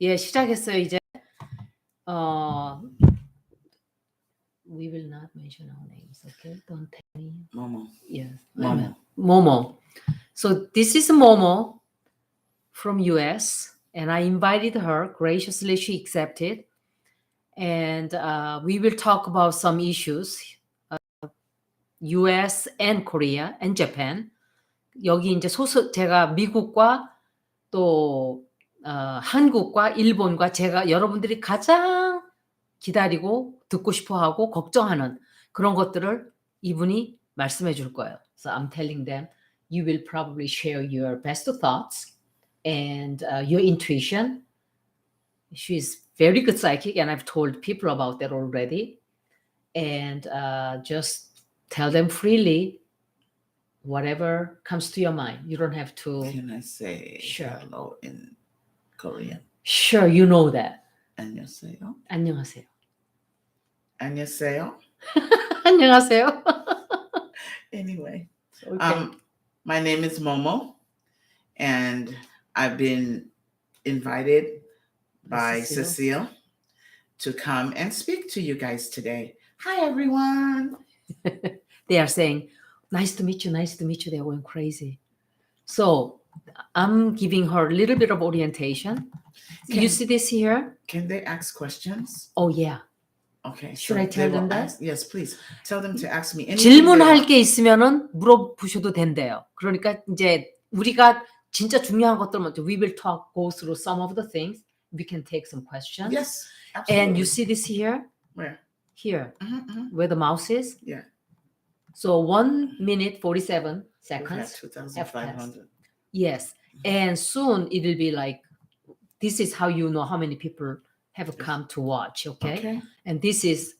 예, 시작했어요, 이제. We will not mention our names, okay? Don't tell me. Momo. Yes. Momo. Momo. So this is Momo from US, and I invited her. Graciously, she accepted. And we will talk about some issues, US and Korea and Japan. 여기 이제 제가 미국과 또 한국과 일본과 제가 여러분들이 가장 기다리고 듣고 싶어하고 걱정하는 그런 것들을 이분이 말씀해 줄 거예요. So I'm telling them, you will probably share your best thoughts and your intuition. She's very good psychic, and I've told people about that already. And just tell them freely whatever comes to your mind. You don't have to. Can I say hello in Korean? Sure, you know that. 안녕하세요. 안녕하세요. 안녕하세요. 안녕하세요. Anyway, Okay. my name is Momo, and I've been invited by Cecile to come and speak to you guys today. Hi, everyone. They are saying, nice to meet you, nice to meet you. They're going crazy. So I'm giving her a little bit of orientation. You see this here? Can they ask questions? Oh, yeah. Okay. Should I tell them that? Yes, please. Tell them to ask me anything. 질문할 게 있으면은 물어보셔도 된대요. 그러니까 이제 우리가 진짜 중요한 것들 먼저 we will go through some of the things. We can take some questions. Yes, absolutely. And you see this here? Where? Here, where the mouse is. Yeah. So 1 minute 47 seconds. 2,500. Yes, and soon it will be like, this is how you know how many people have come to watch, okay? And this is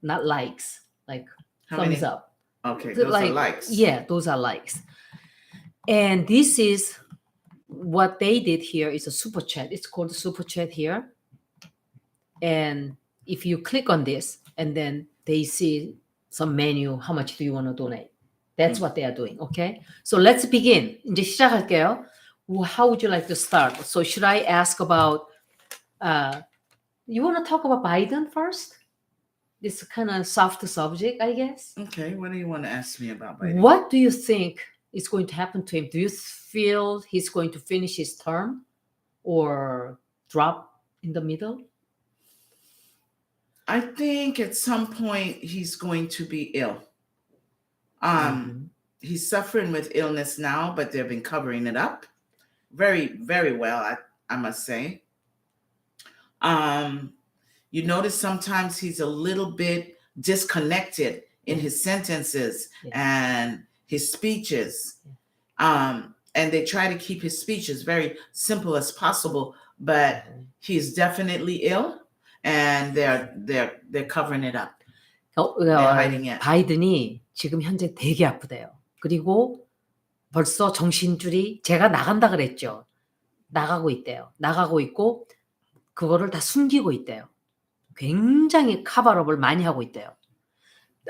not likes, like thumbs up. Okay, those are likes. Yeah, those are likes. And this is what they did here is a super chat. It's called super chat here. And if you click on this and then they see some menu, how much do you want to donate? That's what they are doing, okay? So let's begin. 이제 시작할게요. How would you like to start? So should I ask about, you want to talk about Biden first? This kind of soft subject, I guess. Okay, what do you want to ask me about Biden? What do you think is going to happen to him? Do you feel he's going to finish his term or drop in the middle? I think at some point he's going to be ill. He's suffering with illness now, but they've been covering it up very, very well, I must say. You notice sometimes he's a little bit disconnected in his sentences and his speeches. And they try to keep his speeches very simple as possible, but he's definitely ill and they're covering it up. They're hiding it. 바이든이 지금 현재 되게 아프대요. 그리고 벌써 정신줄이 제가 나간다 그랬죠. 나가고 있대요. 나가고 있고 그거를 다 숨기고 있대요. 굉장히 커버업을 많이 하고 있대요.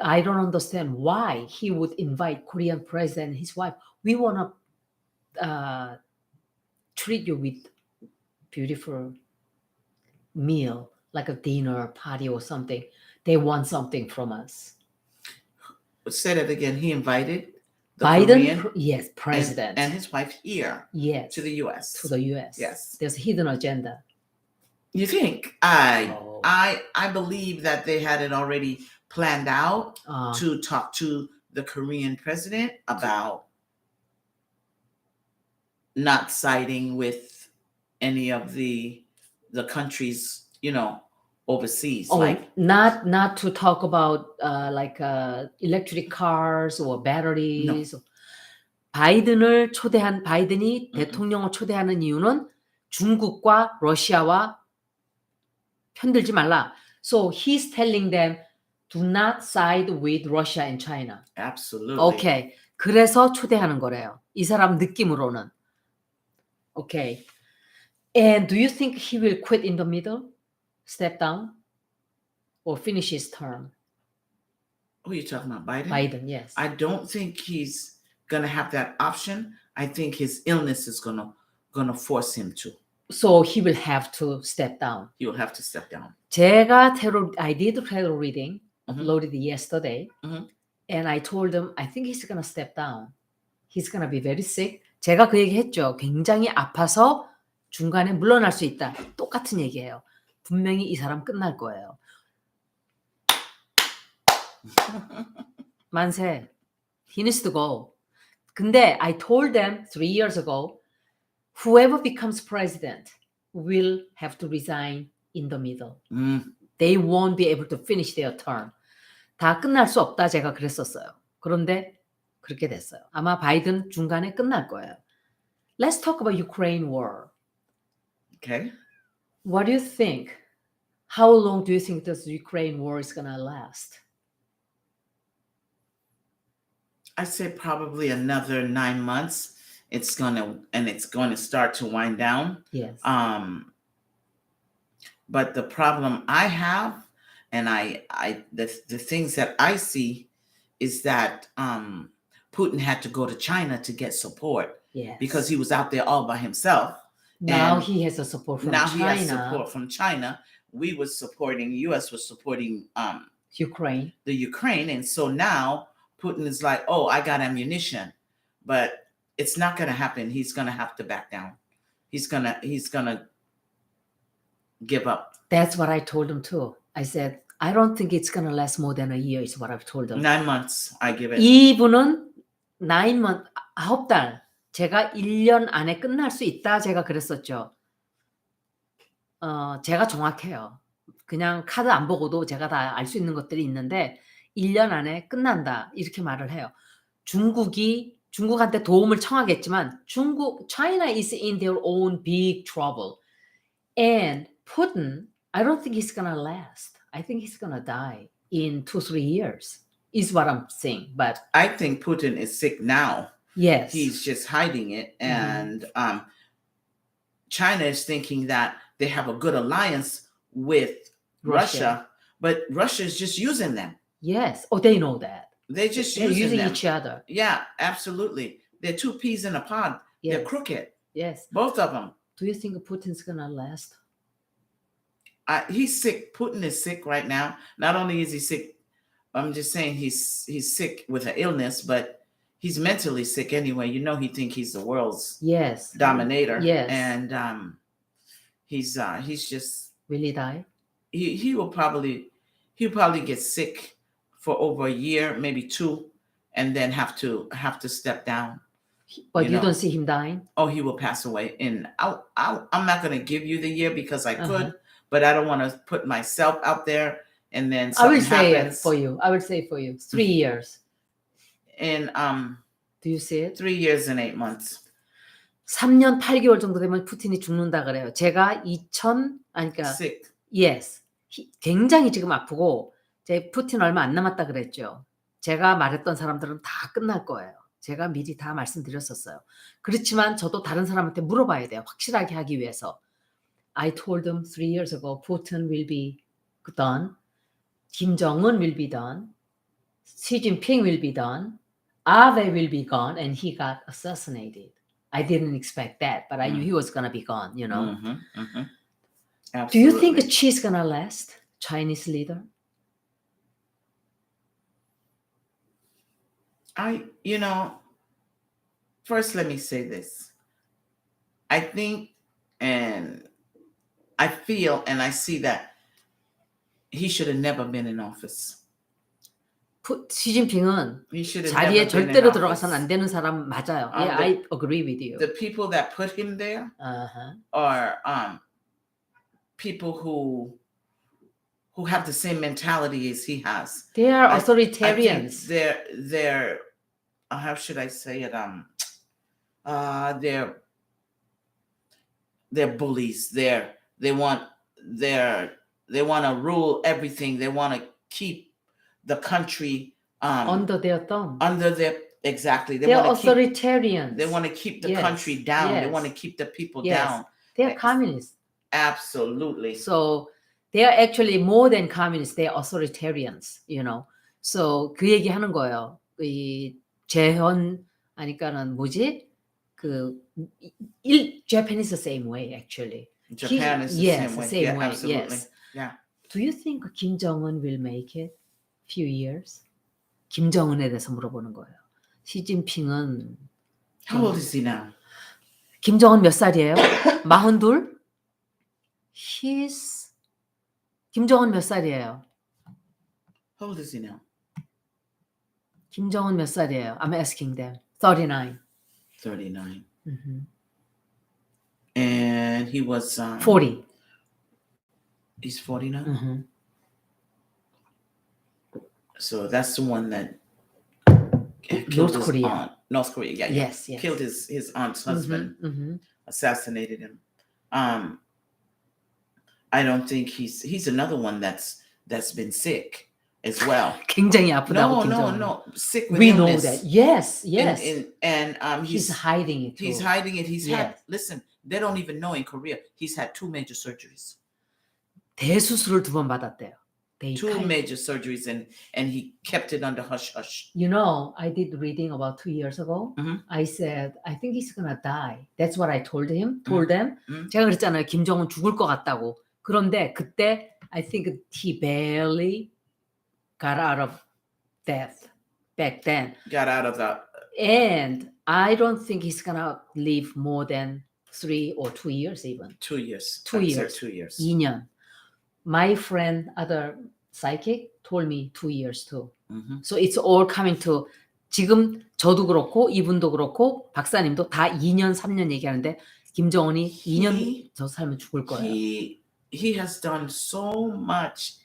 I don't understand why he would invite Korean president and his wife. We want to treat you with beautiful meal, like a dinner party or something. They want something from us. Say that again. He invited the Biden, Korean, yes, president and his wife here, yes, to the U.S. To the U.S. Yes. There's a hidden agenda. You think? I believe that they had it already planned out to talk to the Korean president about not siding with any of the countries, overseas. Not to talk about electric cars or batteries. No. 바이든이 대통령을 초대하는 이유는 중국과 러시아와 편들지 말라. So he's telling them, do not side with Russia and China. Absolutely. Okay. 그래서 초대하는 거래요. 이 사람 느낌으로는. Okay. And do you think he will quit in the middle? Step down? Or finish his term? Who are you talking about, Biden? Biden, yes. I don't think he's going to have that option. I think his illness is going to force him to. So he will have to step down. He will have to step down. I did terror reading, Mhm. uploaded yesterday, Mhm. and I told him, I think he's gonna step down. He's gonna be very sick. 제가 그 얘기 했죠. 굉장히 아파서 중간에 물러날 수 있다. 똑같은 얘기예요. 분명히 이 사람 끝날 거예요. 만세. He needs to go. 근데 I told them 3 years ago, whoever becomes president will have to resign in the middle. They won't be able to finish their term. 다 끝날 수 없다 제가 그랬었어요. 그런데 그렇게 됐어요. 아마 바이든 중간에 끝날 거예요. Let's talk about Ukraine war. Okay. What do you think? How long do you think this Ukraine war is going to last? I say probably another 9 months. It's going to start to wind down. Yes. But the problem I have, and the things that I see is that Putin had to go to China to get support. Yes. Because he was out there all by himself. Now And he has a support from now China. he has support from China. We was supporting, U.S. was supporting Ukraine. the Ukraine. And so now Putin is like, oh, I got ammunition. But it's not going to happen. He's going to have to back down. He's going to give up. That's what I told him too. I said, I don't think it's going to last more than a year is what I've told him. 9 months, I give it. 이분은 9 months, 9달. 제가 1년 안에 끝날 수 있다 제가 그랬었죠. 제가 정확해요. 그냥 카드 안 보고도 제가 다 알 수 있는 것들이 있는데 1년 안에 끝난다 이렇게 말을 해요. 중국한테 도움을 청하겠지만 China is in their own big trouble. And Putin, I don't think he's gonna last. I think he's gonna die in 2-3 years is what I'm saying. But I think Putin is sick now. yes. He's just hiding it. And China is thinking that they have a good alliance with Russia, but Russia is just using them. Yes. Oh, they know that. They're just They're using them. each other. Yeah, absolutely. They're two peas in a pod. Yes. They're crooked. Yes. Both of them. Do you think Putin's gonna last? He's sick. Putin is sick right now. Not only is he sick, I'm just saying he's sick with an illness, but he's mentally sick anyway. You know, he thinks he's the world's Yes. dominator. Yes. And he's just Will he die? he'll probably get sick for over a year, maybe 2, and then have to step down. But You you know. don't see him dying? Oh, he will pass away. And I'm not going to give you the year because I could, but I don't want to put myself out there and then I will something say happens. it for you. I will say it for you. 3 years. In Do you see it? 3 years and 8 months. 3년 8개월 정도 되면 푸틴이 죽는다 그래요. 제가 그러니까 Sick. yes. 굉장히 지금 아프고 제 푸틴 얼마 안 남았다 그랬죠. 제가 말했던 사람들은 다 끝날 거예요. 제가 미리 다 말씀드렸었어요. 그렇지만 저도 다른 사람한테 물어봐야 돼요. 확실하게 하기 위해서. I told them 3 years ago, Putin will be done. Kim Jong-un will be done. Xi Jinping will be done. Abe will be gone. And he got assassinated. I didn't expect that, but I knew he was going to be gone, you know. Absolutely. Do you think Xi's going to last? Chinese leader? First let me say this. I think and I feel and I see that he should have never been in office. 시진핑은 He should have 자리에 never been in 절대로 들어가서는 office. 안 되는 사람 맞아요. Yeah, I agree with you. The people that put him there are people who have the same mentality as he has. They are I authoritarians. think they're how should I say it? They're bullies. They want to rule everything. They want to keep the country under their thumb. Exactly. They are authoritarians. They want to keep the Yes, country down. They yes. want to keep the people Yes. down. They are communists. Absolutely. So they are actually more than communists. They are authoritarians, you know. So 그 얘기 하는 거예요. 이 재현 아니까는 뭐지? Japan is the same way actually. Japan is the yes, same way. same Yeah, way. absolutely. Yes. Yeah. Do you think Kim Jong-un will make it? Few years? 김정은에 대해서 물어보는 거예요. 시진핑은 How old is he now? 김정은 몇 살이에요? 42? 김정은 몇 살이에요? How old is he now? 김정은 몇 살이에요? I'm asking them. 39. 39. Mm-hmm. And he was 40. He's 40 now. Mm-hmm. So that's the one that killed North his Korea. aunt. North Korea. Yeah. Yes. Killed his aunt's husband. Mm-hmm. Assassinated him. I don't think he's another one that's been sick as well. 굉장히 아프다고 김정은. No. Sick with We illness. know that. Yes. And he's hiding it too. He's hiding it. He's had. Yes. Listen, they don't even know in Korea. He's had 2 major surgeries. 대수술을 2번 받았대요. 2 major surgeries, and he kept it under hush hush. You know, I did reading about 2 years ago. Mhm. I said, I think he's gonna die. That's what I told them. Mhm. 제가 그랬잖아요. 김정은 죽을 것 같다고. 그런데 그때 I think he barely got out of death back then. Got out of the. And I don't think he's gonna live more than 3 or 2 years even. 2 years. 2 I'd say years. 2 years. 2년. My friend, other psychic, told me 2 years too. Mhm. So it's all coming to 지금 저도 그렇고 이분도 그렇고 박사님도 다 2년 3년 얘기하는데 김정은이 2년 더 살면 죽을 거예요. He has done so much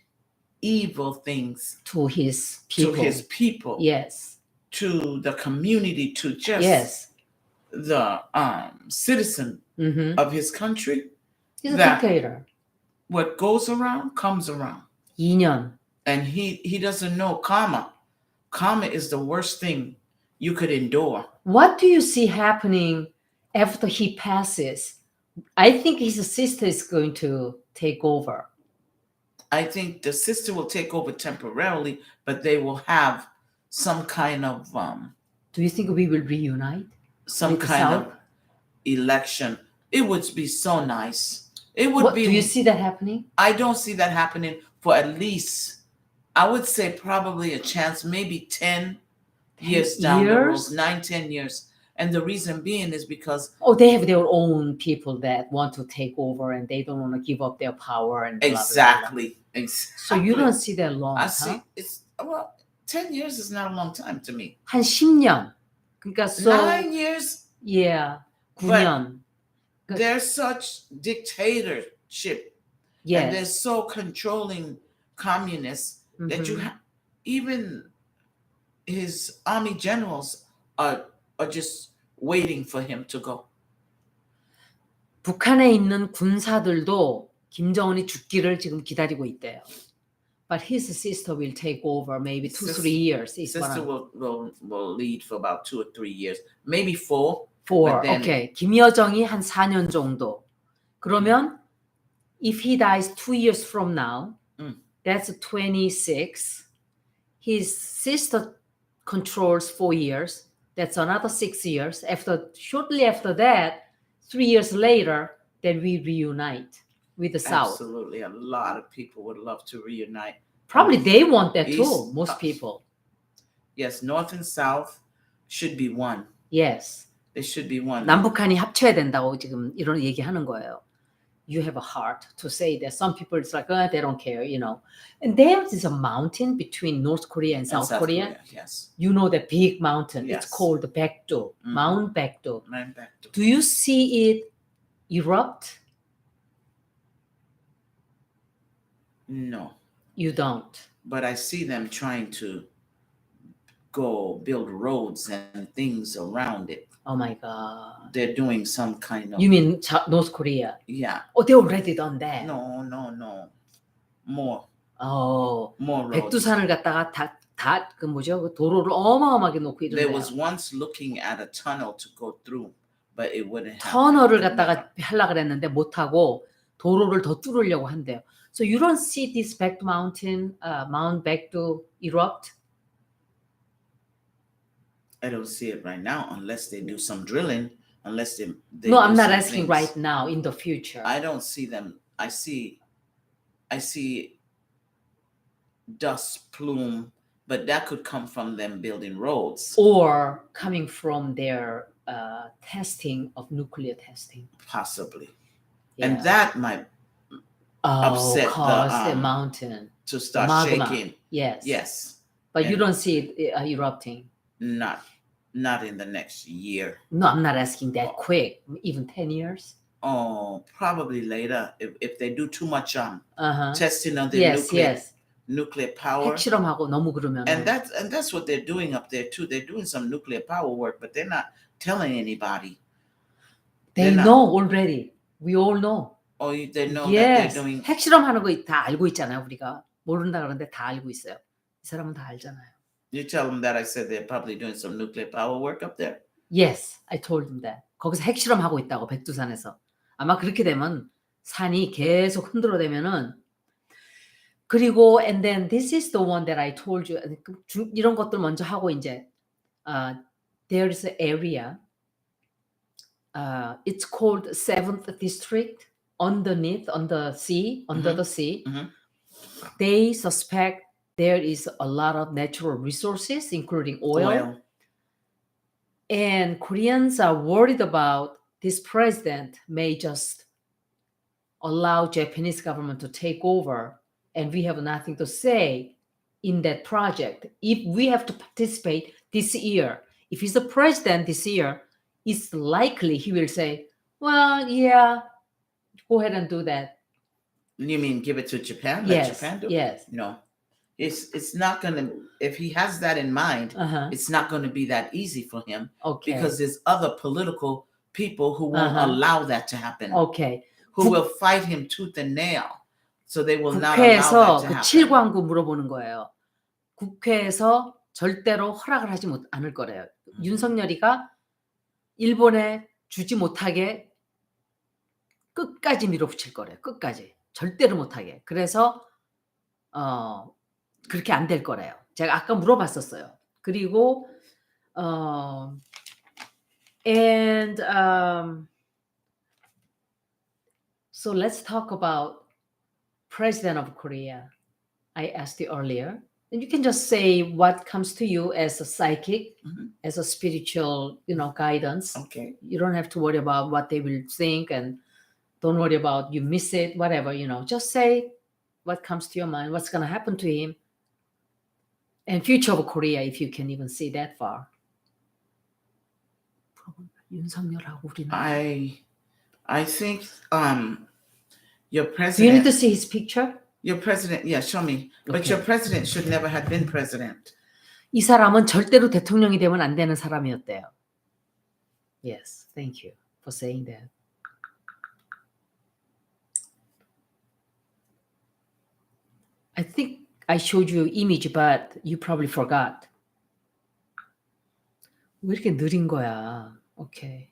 evil things To his people. Yes. Yes. To the community, to just Yes. the citizen Mm-hmm. of his country. He's a that- dictator. What goes around comes around. 2년. And he doesn't know karma. Karma is the worst thing you could endure. What do you see happening after he passes? I think his sister is going to take over. I think the sister will take over temporarily, but they will have some kind of Do you think we will reunite? some With the kind South? of election. It would be so nice. It would be. Do you see that happening? I don't see that happening for at least, I would say probably a chance, maybe 10 years down the road, 9-10 years. And the reason being is because They have their own people that want to take over and they don't want to give up their power and blah, blah, blah. exactly. So you don't see that long, I huh? see. It's 10 years is not a long time to me. 한 10년. 그러니까 9 years. Yeah, 9년. They're such dictatorship, and they're Yes. so controlling communists that you have even his army generals are just waiting for him to go. 북한에 있는 군사들도 김정은이 죽기를 지금 기다리고 있대요. But his sister will take over maybe 2-3 years. Is what Sister I'm- will lead for about 2 or 3 years, maybe 4. 4. But then- Okay. 김여정이 한 4년 정도. 그러면 if he dies 2 years from now, that's 26. His sister controls 4 years. That's another 6 years. Shortly after that, 3 years later, then we reunite with the South. Absolutely, a lot of people would love to reunite. Probably they want that too. East- Most people. Yes, North and South should be one. Yes. They should be one. 남북한이 합쳐야 된다고 지금 이런 얘기하는 거예요. You have a heart to say that. Some people it's like they don't care, you know. And there is a mountain between North Korea and South Korea. Yes. You know the big mountain. Yes. It's called Baekdu, Mount Baekdu. Man back to- Do you see it erupt? No, You don't. but I see them trying to go build roads and things around it. Oh my God. They're doing some kind of You mean North Korea? yeah. They already done that. No. More roads. 백두산을 갖다가 그 뭐죠? 그 도로를 어마어마하게 놓고 There 이런데요. was once looking at a tunnel to go through, but it wouldn't happen. 터널을 갖다가 하려고 그랬는데 못 하고 도로를 더 뚫으려고 한대요. So you don't see this Baekdu mountain, Mount Baekdu erupt? I don't see it right now unless they do some drilling unless they No, do I'm not some asking things. right now. In the future. I don't see them. I see dust plume, but that could come from them building roads, or coming from their testing of nuclear testing. possibly. Yeah. And that might upset cause the the mountain to start magma. shaking. Yes. Yes, But you and- don't see it erupting. not in the next year. No, I'm not asking that quick. Even 10 years. Oh, probably later if they do too much Uh-huh. testing of their Yes, yes. nuclear power. 핵실험하고 너무 그러면. And that's what they're doing up there too. They're doing some nuclear power work, but they're not telling anybody. They they're not- know already. We all know. Oh, they know that Yes. they're doing. 핵실험하는 거 다 알고 있잖아요. 우리가 모른다 그러는데 다 알고 있어요. 이 사람은 다 알잖아요. You tell them that I said they're probably doing some nuclear power work up there. Yes, I told them that. 거기서 핵실험하고 있다고 백두산에서. 아마 그렇게 되면 산이 계속 흔들어대면은 그리고 and then this is the one that I told you. 이런 것들 먼저 하고 이제 there is an area. It's called 7th District underneath on the sea, under the sea. Mhm. They suspect there is a lot of natural resources, including oil. And Koreans are worried about this president may just allow Japanese government to take over, and we have nothing to say in that project. If we have to participate this year, if he's the president this year, it's likely he will say, well, yeah, go ahead and do that. You mean give it to Japan? Yes, Let Japan do it? yes. No. It's not gonna, if he has that in mind, Uh-huh. it's not gonna be that easy for him Okay. because there's other political people who won't allow that to happen. Okay. Who will fight him tooth and nail. So they will not allow that 국회에서 to 그 happen. 7광구 물어보는 거예요. 국회에서 절대로 허락을 하지 않을 거래요. 윤석열이가 일본에 주지 못하게 끝까지 밀어붙일 거래요. 끝까지. 절대로 못하게. 그래서 그렇게 안 될 거래요. 제가 아까 물어봤었어요. 그리고 and so let's talk about President of Korea. I asked you earlier. And you can just say what comes to you as a psychic, as a spiritual, guidance. Okay. You don't have to worry about what they will think, and don't worry about you miss it, whatever, Just say what comes to your mind, what's going to happen to him, and future of Korea, if you can even see that far. 윤석열하고 우리는. I think your president. Do you need to see his picture? Your president, yeah, show me. But Okay. your president should never have been president. 이 사람은 절대로 대통령이 되면 안 되는 사람이었대요. Yes, thank you for saying that. I think I showed you image, but you probably forgot. 왜 이렇게 느린 거야? Okay.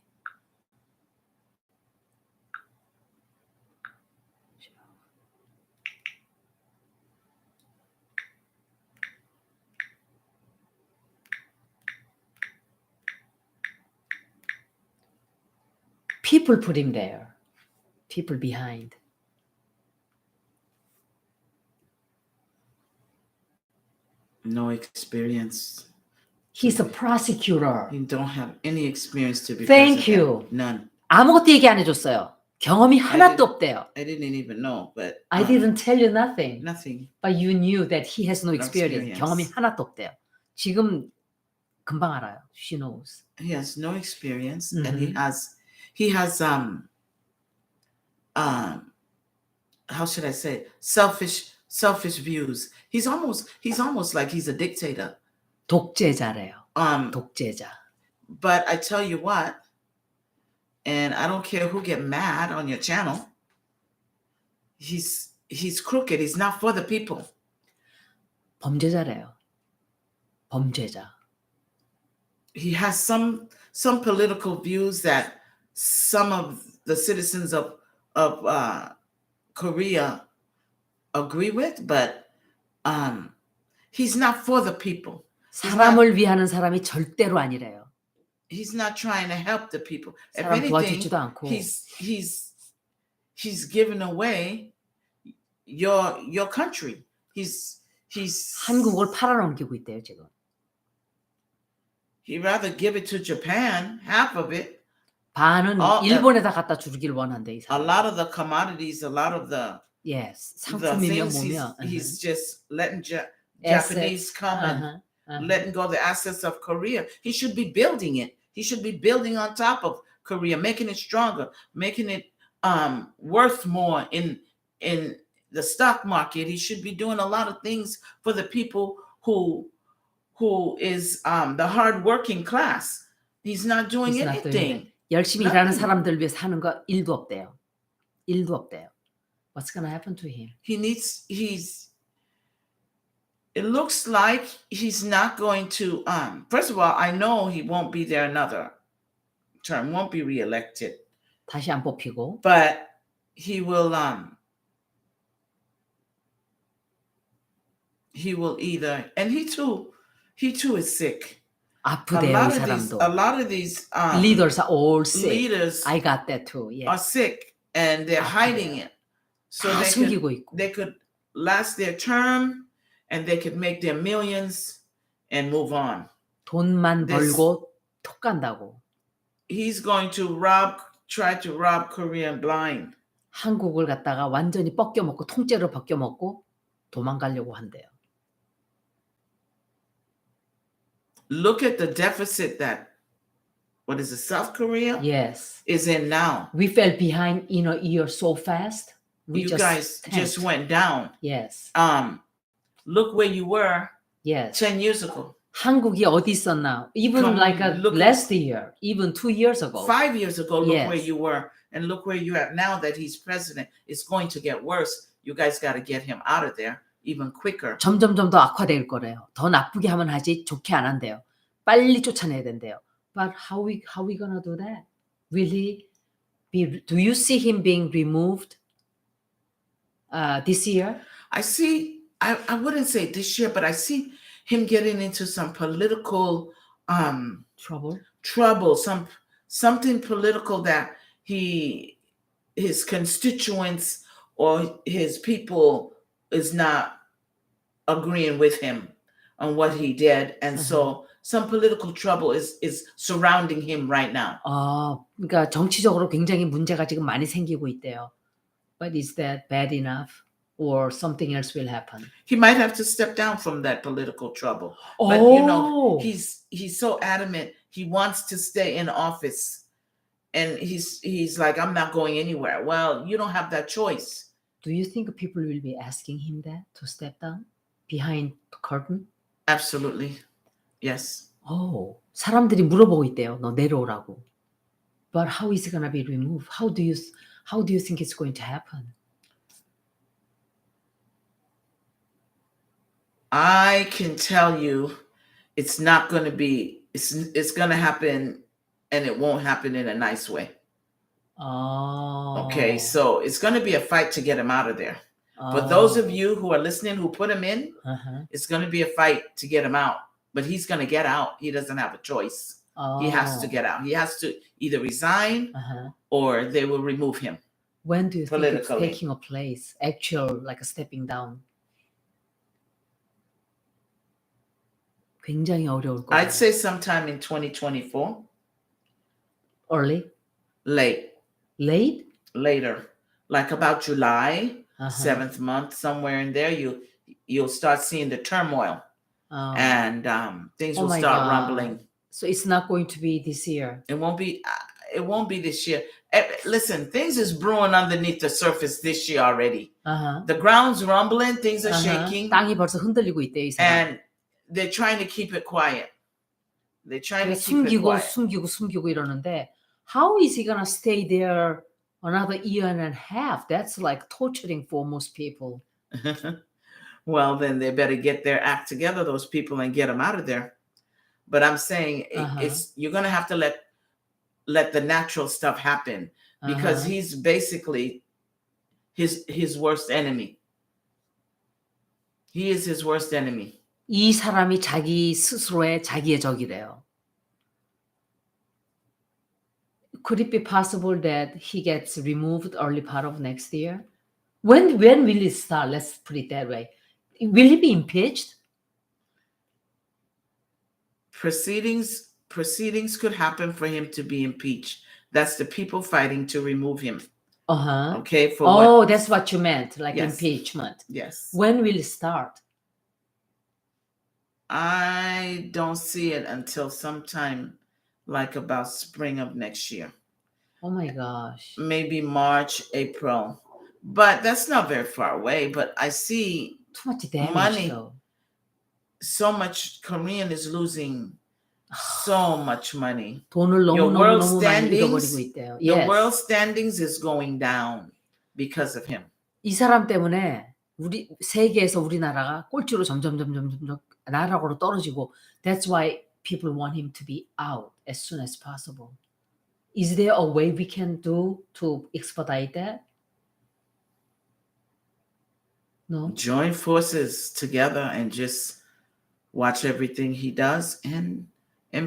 People put him there. People behind. No experience. He's a prosecutor. You don't have any experience to be Thank president. you. None. 아무것도 얘기 안 해줬어요. 경험이 하나도 없대요. I didn't even know, but I didn't tell you nothing. nothing. But you knew that he has no No experience. experience. 경험이 하나도 없대요. 지금 금방 알아요. She knows. He has no experience, Mhm. and he has how should I say, selfish views. He's almost like he's a dictator. 독재자래요. 독재자. But I tell you what, and I don't care who get mad on your channel, he's crooked. He's not for the people. 범죄자래요. 범죄자. He has some political views that some of the citizens of Korea agree with, but he's not for the people. 사람을 위하는 사람이 절대로 아니래요. he's not trying to help the people. If 사람 anything, 도와주지도 않고. he's giving away your country. He's 한국을 팔아넘기고 있대요 지금. He'd rather give it to Japan, half of it. 반은 일본에다 갖다 주길 원한대 이 A 사람. lot of the commodities, a lot of the Yes, the 상품이면 things 뭐면. he's just letting Japanese come and letting go the assets of Korea. He should be building it. He should be building on top of Korea, making it stronger, making it worth more in the stock market. He should be doing a lot of things for the people who is the hard-working class. He's not doing anything. 열심히 일하는 사람들 위해 사는 거 일도 없대요. 일도 없대요. What's going to happen to him? It looks like he's not going to, first of all, I know he won't be there another term, won't be reelected. 다시 안 뽑히고. But he will either, and he too is sick. 아프대요 이 사람도. A lot of these leaders are all sick. Leaders I got that too. Yes. are sick and they're hiding it. So they could last their term and they could make their millions and move on. 돈만 벌고 톡 간다고. He's going to try to rob Korea blind. 한국을 갖다가 완전히 뻗겨먹고 통째로 벗겨먹고 도망가려고 한대요. Look at the deficit that, what is it, South Korea? Yes. Is in now. We fell behind in a year so fast. You guys just went down. Yes. Look where you were. Yes. 10 years ago. 한국이 어디 있었나? Even last year, even 2 years ago. 5 years ago, look where you were. And look where you're at now that he's president. It's going to get worse. You guys got to get him out of there even quicker. 점점점 더 악화될 거래요. 더 나쁘게 하면 하지 좋게 안 한대요. 빨리 쫓아내야 된대요. But how we gonna do that? Will he do you see him being removed this year? I wouldn't say this year, but I see him getting into some political trouble, something political that his constituents or his people is not agreeing with him on what he did, and so some political trouble is surrounding him right now. 그러니까 정치적으로 굉장히 문제가 지금 많이 생기고 있대요. But is that bad enough, or something else will happen? He might have to step down from that political trouble. But you know, he's so adamant. He wants to stay in office, and he's like, I'm not going anywhere. Well, you don't have that choice. Do you think people will be asking him that to step down behind the curtain? Absolutely. Yes. 사람들이 물어보고 있대요. 너 내려오라고. But how is it going to be removed? How do you think it's going to happen? I can tell you it's not going to be, it's going to happen, and it won't happen in a nice way. Okay, so it's going to be a fight to get him out of there. For those of you who are listening, who put him in, it's going to be a fight to get him out. But he's going to get out. He doesn't have a choice. He has to get out. He has to either resign or they will remove him. When do you think it's taking a place? Actual, like a stepping down. 굉장히 어려울 거예요. I'd say sometime in 2024. Early? Late? Later. Like about July, 7th month, somewhere in there, you'll start seeing the turmoil. And things will start rumbling. So it's not going to be this year. It won't be this year. Listen, things is brewing underneath the surface this year already. The ground's rumbling, things are shaking. 땅이 벌써 흔들리고 있대, 이 사람. And they're trying to keep it quiet. They're trying to keep it quiet. 숨기고 이러는데, how is he gonna stay there another year and a half? That's like torturing for most people. Well, then they better get their act together, those people, and get them out of there. But I'm saying you're going to have to let the natural stuff happen, because he's basically his worst enemy. He is his worst enemy. 이 사람이 자기 스스로의 자기의 적이래요. could it be possible that he gets removed early part of next year? When will it start? Let's put it that way. Will he be impeached? Proceedings could happen for him to be impeached. That's the people fighting to remove him. Uh-huh. Okay, for Oh, what? that's what you meant, like Yes. impeachment. Yes. When will it start? I don't see it until sometime like about spring of next year. Oh my gosh. Maybe March, April. But that's not very far away. But I see Too much damage money. though. So much. Korean is losing so much money. 돈을 Your 너무너무 world 너무 많이 잃어버리고 standings, 있대요. the Yes. world standings is going down because of him. 이 사람 때문에 우리 세계에서 우리나라가 꼴찌로 점점 나락으로 떨어지고 that's why people want him to be out as soon as possible. Is there a way we can do to expedite that? No? Join forces together and just watch everything he does and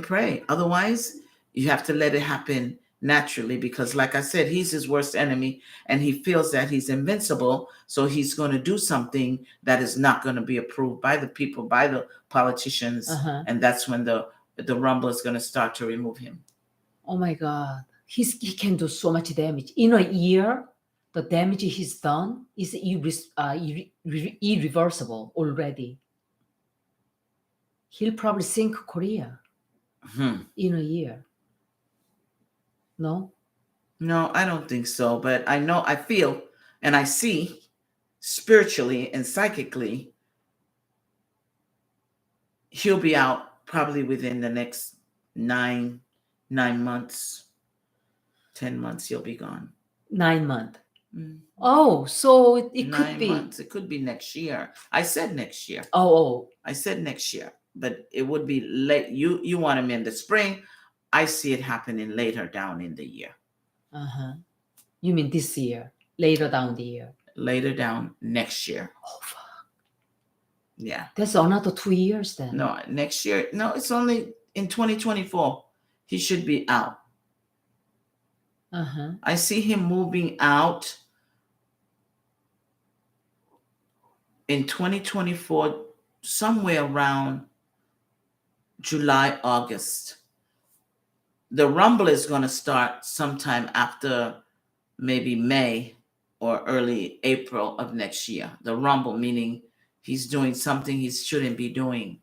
pray. Otherwise, you have to let it happen naturally because, like I said, he's his worst enemy and he feels that he's invincible. So he's going to do something that is not going to be approved by the people, by the politicians. And that's when the rumble is going to start to remove him. Oh my God. He can do so much damage. In a year, the damage he's done is irreversible already. He'll probably sink Korea in a year. No? No, I don't think so. But I feel and I see spiritually and psychically, he'll be out probably within the next 9 months, 10 months, he'll be gone. 9 months. Oh, so it could 9 be. months. It could be next year. I said next year. Oh. I said next year, but it would be late. You want him in the spring. I see it happening later down in the year. You mean this year? Later down the year? Later down next year. Oh, fuck. Yeah. That's another 2 years then. No, next year. No, it's only in 2024. He should be out. I see him moving out in 2024, somewhere around July, August. The rumble is going to start sometime after maybe May or early April of next year. The rumble, meaning he's doing something he shouldn't be doing.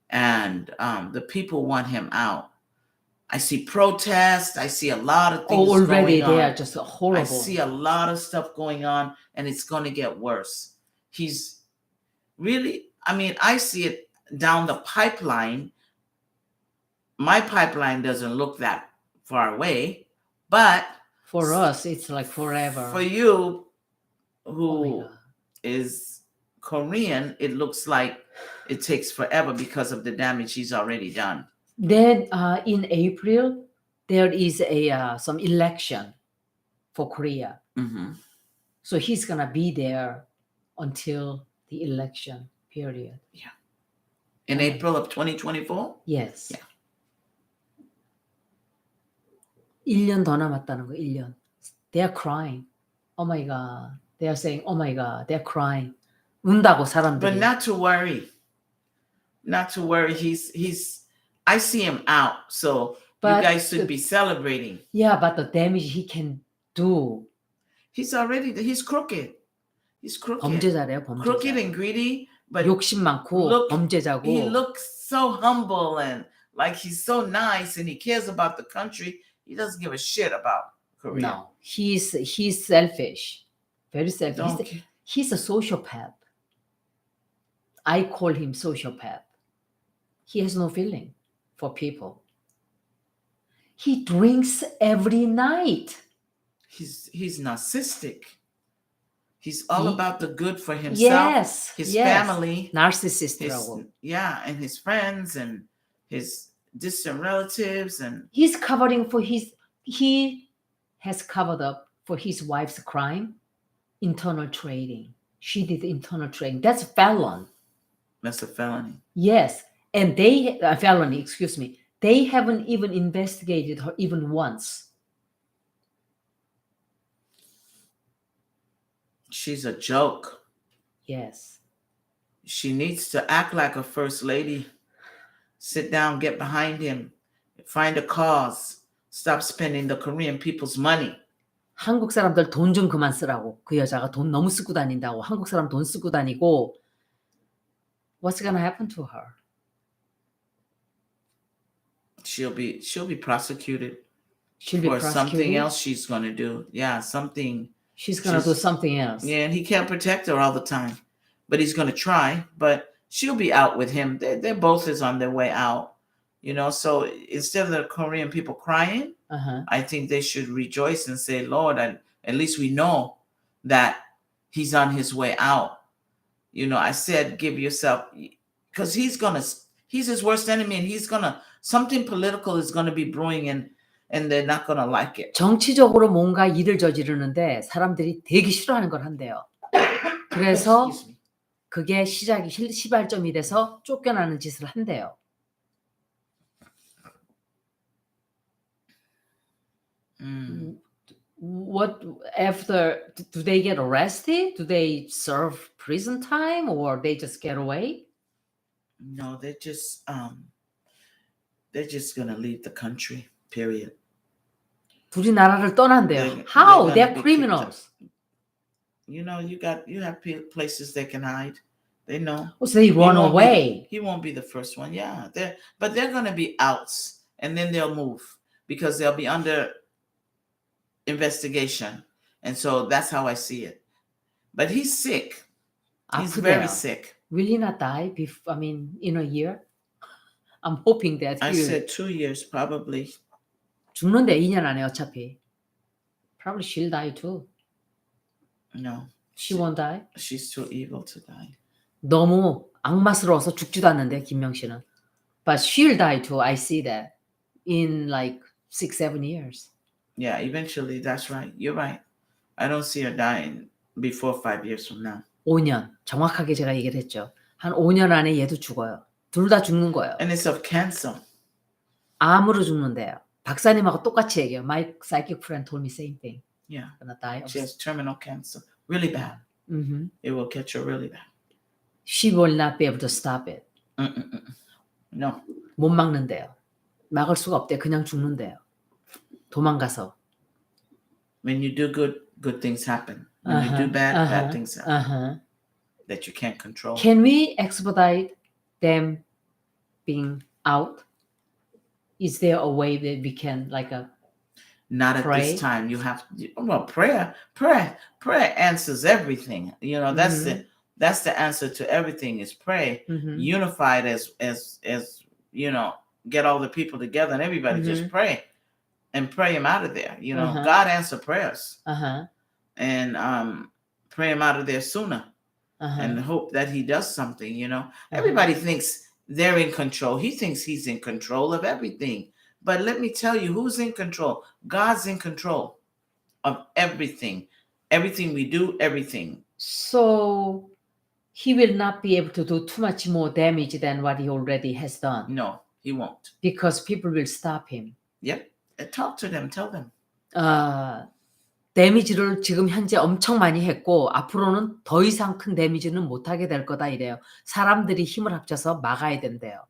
And the people want him out. I see protests. I see a lot of things already going on. they are just horrible. I see a lot of stuff going on, and it's going to get worse. He's really, I see it down the pipeline. My pipeline doesn't look that far away, but for us, it's like forever. For you, who is Korean, it looks like it takes forever because of the damage he's already done. Then in April, there is some election for Korea. So he's going to be there until the election period. Yeah. In April of 2024? Yes. Yeah. 1년 더 남았다는 거, 1년. They are crying. Oh my God. They are saying, oh my God. They are crying. 운다고 사람들이. But not to worry. Not to worry. I see him out. So you guys should be celebrating. Yeah, but the damage he can do. He's crooked. He's crooked. 범죄자래요, 범죄자. Crooked and greedy. But 욕심 많고 범죄자고. He looks so humble and like he's so nice and he cares about the country. He doesn't give a shit about Korea. No, he's selfish. Very selfish. He's a sociopath. I call him sociopath. He has no feeling for people. He drinks every night. He's narcissistic. He's all about the good for himself, his family, narcissist. And his friends and his distant relatives, and he's covering for he has covered up for his wife's crime, internal trading. She did internal trading. That's a felon. That's a felony. Yes, and felony. Excuse me. They haven't even investigated her even once. She's a joke. Yes. She needs to act like a first lady. Sit down, get behind him, find a cause. Stop spending the Korean people's money. 한국 사람들 돈 좀 그만 쓰라고. 그 여자가 돈 너무 쓰고 다닌다고. 한국 사람 돈 쓰고 다니고. What's gonna happen to her? She'll be prosecuted She'll be for something prosecuted. else she's gonna do. Yeah, something. She's gonna do something else. Yeah, and he can't protect her all the time, but he's gonna try. But she'll be out with him. They're both is on their way out. You know, so instead of the Korean people crying, I think they should rejoice and say, Lord, at least we know that he's on his way out. You know, I said, give yourself, because he's his worst enemy, and something political is gonna be brewing, and they're not gonna like it. 정치적으로 뭔가 일을 저지르는데 사람들이 되게 싫어하는 걸 한대요. 그래서 그게 시발점이 돼서 쫓겨나는 짓을 한대요. What after do they get arrested? Do they serve prison time or they just get away? No, they're just gonna leave the country. Period. 둘이 나라를 떠난대요. How? They're criminals. You know, you have places they can hide. They know. So they run away. He won't be the first one. Yeah, but they're gonna be outs, and then they'll move because they'll be under investigation, and so that's how I see it. But he's sick. He's very sick. Will he not die? In a year? I'm hoping that. I said 2 years probably. 죽는데 2년 안에 어차피. Probably she'll die too. No. She won't die? She's too evil to die. 너무 악마스러워서 죽지도 않는데 김명 씨는. But she'll die too. I see that. In like 6-7 years. Yeah, eventually, that's right. You're right. I don't see her dying before 5 years from now. 5년. 정확하게 제가 얘기를 했죠. 한 5년 안에 얘도 죽어요. 둘 다 죽는 거예요. And it's of cancer. 암으로 죽는데요. 박사님하고 똑같이 얘기해요. My psychic friend told me same thing. Yeah. Gonna die. She has terminal cancer. Really bad. It will catch her really bad. She will not be able to stop it. No. 못 막는데요. 막을 수가 없대요. 그냥 죽는데요. 도망가서. When you do good, good things happen. When you do bad, bad things happen. That you can't control. Can we expedite them being out? Is there a way that we can not at pray? this time? You have prayer answers everything. You know, that's the answer to everything is pray. Unified as you know, get all the people together and everybody just pray and pray him out of there. You know, God answer prayers. And pray him out of there sooner. And hope that he does something, you know. Everybody thinks they're in control. He thinks he's in control of everything. But let me tell you, who's in control? God's in control of everything. Everything we do, everything. So he will not be able to do too much more damage than what he already has done. No, he won't. Because people will stop him. Yep. And talk to them. Tell them. 데미지를 지금 현재 엄청 많이 했고 앞으로는 더 이상 큰 데미지는 못하게 될 거다 이래요. 사람들이 힘을 합쳐서 막아야 된대요.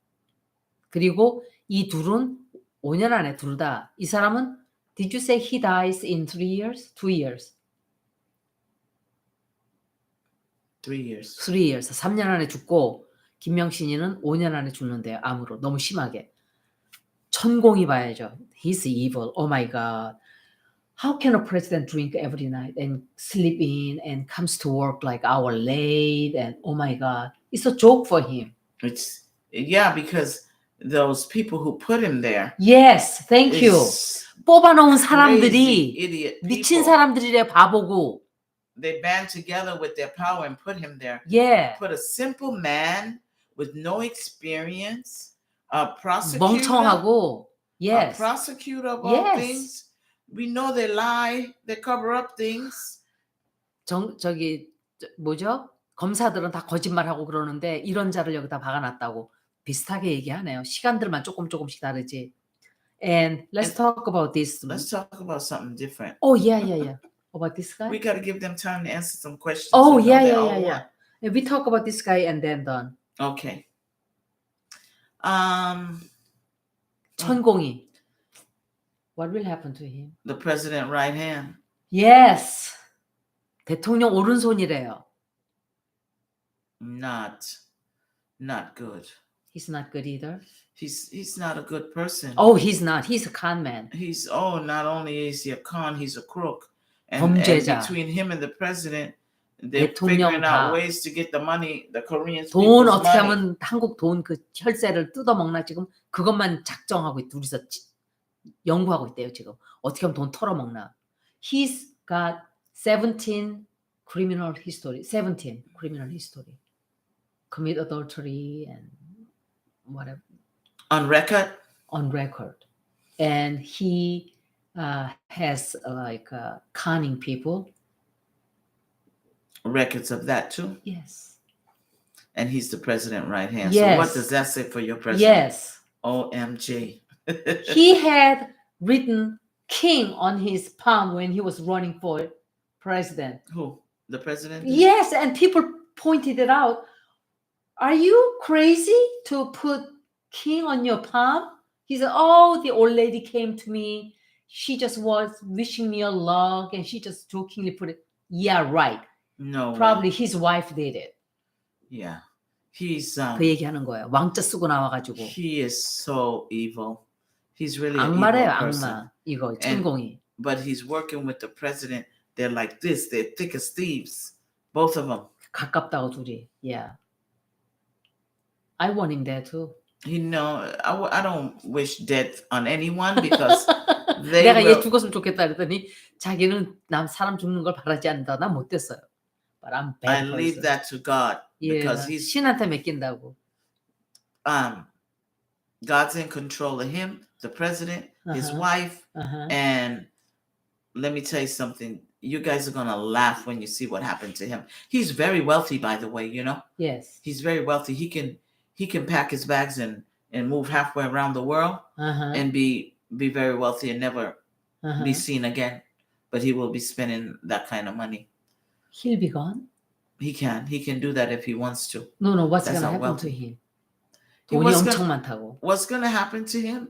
그리고 이 둘은 5년 안에 둘 다. 이 사람은 Did you say he dies in 3 years? 2 years? 3 years. 3 years. 3년 안에 죽고 김명신이는 5년 안에 죽는데요. 암으로. 너무 심하게. 천공이 봐야죠. He's evil. Oh my God. How can a president drink every night and sleep in and comes to work like hour late and oh my God, it's a joke for him. Because those people who put him there. Yes, thank you. 뽑아놓은 사람들이 idiot 미친 사람들이래 바보고. They band together with their power and put him there. Yeah. Put a simple man with no experience, a prosecutor. 멍청하고. Yes. A prosecutor of all things. We know they lie, they cover up things. 검사들은 다 거짓말하고 그러는데 이런 자를 여기다 박아놨다고 비슷하게 얘기하네요. 시간들만 조금씩 다르지. And let's talk about this. Let's talk about something different. Oh, yeah. About this guy? We got to give them time to answer some questions. Oh, I know yeah, they yeah, all yeah, yeah. want. And we talk about this guy and then done. Okay. 천공이. What will happen to him? The president right hand. Yes. 대통령 오른손이래요. Not good. He's not good either. He's not a good person. Oh, he's not. He's a con man. Not only is he a con, he's a crook. And 범죄자. between him and the president, they're 대통령 figuring 다. out ways to get the money, the Korean 돈 people's 어떻게 money. 하면 한국 돈 그 혈세를 뜯어먹나 지금 그것만 작정하고 둘이서 연구하고 있대요 지금. 어떻게 하면 돈 털어먹나. He's got 17 criminal history. Commit adultery and whatever. On record? On record. And he has conning people. Records of that too? Yes. And he's the president right hand. Yes. So what does that say for your president? Yes. OMG. He had written king on his palm when he was running for president. Who? The president? Yes, and people pointed it out. Are you crazy to put king on your palm? He said, oh, the old lady came to me. She just was wishing me a luck and she just jokingly put it. Yeah, right. No. Probably his wife did it. Yeah. He's 그 얘기하는 거예요. 왕자 쓰고 나와가지고. He is so evil. He's really an 악마래요, evil person. 악마. 이거 천공이. But he's working with the president. They're like this. They're thick as thieves. Both of them. 가깝다고 둘이. Yeah. I want him there too. I don't wish death on anyone because 내가 얘 죽었으면 좋겠다 그랬더니 자기는 사람 죽는 걸 바라지 않는다. 난 못됐어요. But I'm bad I leave person. that to God because yeah. he's 신한테 맡긴다고. God's in control of him, the president, his wife, and let me tell you something. You guys are gonna laugh when you see what happened to him. He's very wealthy, by the way. You know. Yes. He's very wealthy. He can pack his bags and move halfway around the world and be very wealthy and never be seen again. But he will be spending that kind of money. He'll be gone? He can do that if he wants to. No, what's going to happen to him? 돈이 엄청 많다고. What's going to happen to him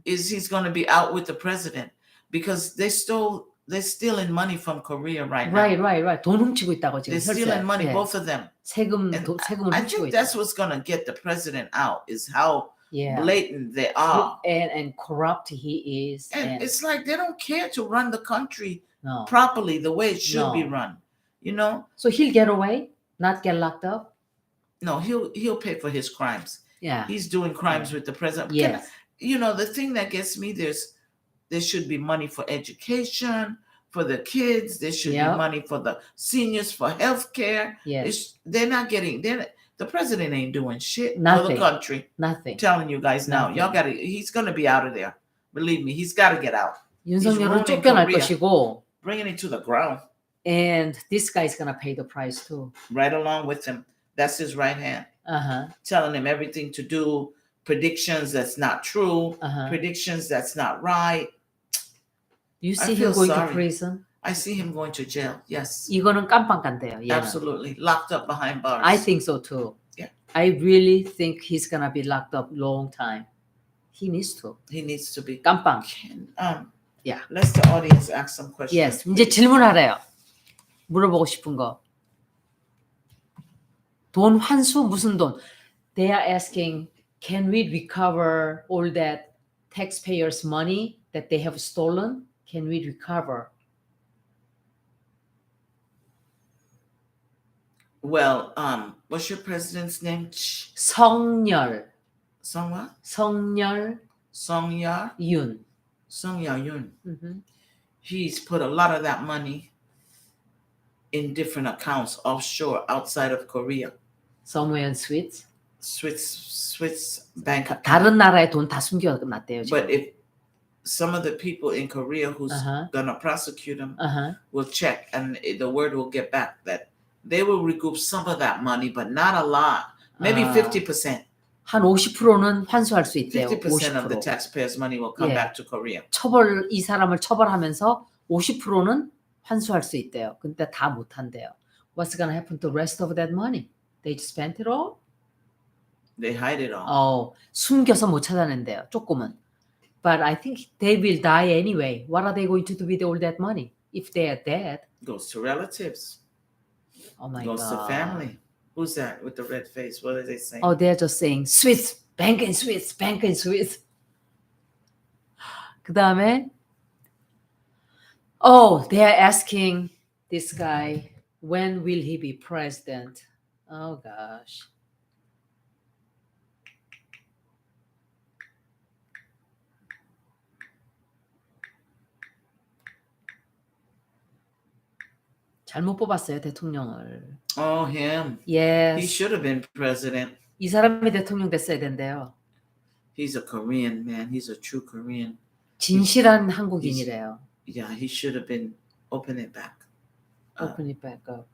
is he's going to be out with the president because they're stealing money from Korea right now. Right. 돈 훔치고 있다고 지금. They're stealing money, both of them. 세금을 I 훔치고 think 있다. that's what's going to get the president out is how blatant they are. And corrupt he is. And it's like they don't care to run the country No. properly the way it should be run. You know? So he'll get away, not get locked up? No, he'll pay for his crimes. Yeah. He's doing crimes with the president. Yes. The thing that gets me, there should be money for education, for the kids. There should be money for the seniors, for health care. Yes. The president ain't doing shit Nothing. for the country. Nothing. I'm telling you guys now. Nothing. He's going to be out of there. Believe me, he's got to get out. 윤석열은 쫓겨날 것이고. Bringing it to the ground. And this guy's going to pay the price too. Right along with him. That's his right hand. Telling him everything to do, predictions that's not true, predictions that's not right. You see him going to prison? I see him going to jail. Yes. 이거는 깜빵 간대요. 얘는. Absolutely. Locked up behind bars. I think so too. Yeah. I really think he's going to be locked up long time. He needs to. He needs to be. 깜빵. Yeah. Let's the audience ask some questions. Yes. 이제 질문하래요. 물어보고 싶은 거. 돈 환수 무슨 돈? They are asking, can we recover all that taxpayers' money that they have stolen? Can we recover? Well, what's your president's name? 성열. Song what? 성열. Songyar Yun. He's put a lot of that money in different accounts offshore outside of Korea. Somewhere in Swiss. Swiss bank account. 다른 나라에 돈 다 숨겨놨대요. 지금. But if some of the people in Korea who's gonna prosecute him will check, and the word will get back that they will recoup some of that money, but not a lot. Maybe 50%. 한 50%는 환수할 수 있대요. 50% of the taxpayers' money will come back to Korea. 이 사람을 처벌하면서 50%는 환수할 수 있대요. 근데 다 못한대요. What's gonna happen to the rest of that money? They just spent it all? They hide it all. 숨겨서 못 찾아낸대요. 조금은. But I think they will die anyway. What are they going to do with all that money? If they are dead. Goes to relatives. Oh my Goes God. to family. Who's that with the red face? What are they saying? They're just saying Swiss, bank in Swiss, bank in Swiss. 그 다음에 they are asking this guy, when will he be president? Oh gosh. 잘못 뽑았어요, 대통령을. Oh, him. Yes. He should have been president. 이 사람이 대통령 됐어야 된대요. He's a Korean man. He's a true Korean. 진실한 한국인이래요. Yeah, he should have been open it back. Open it back up.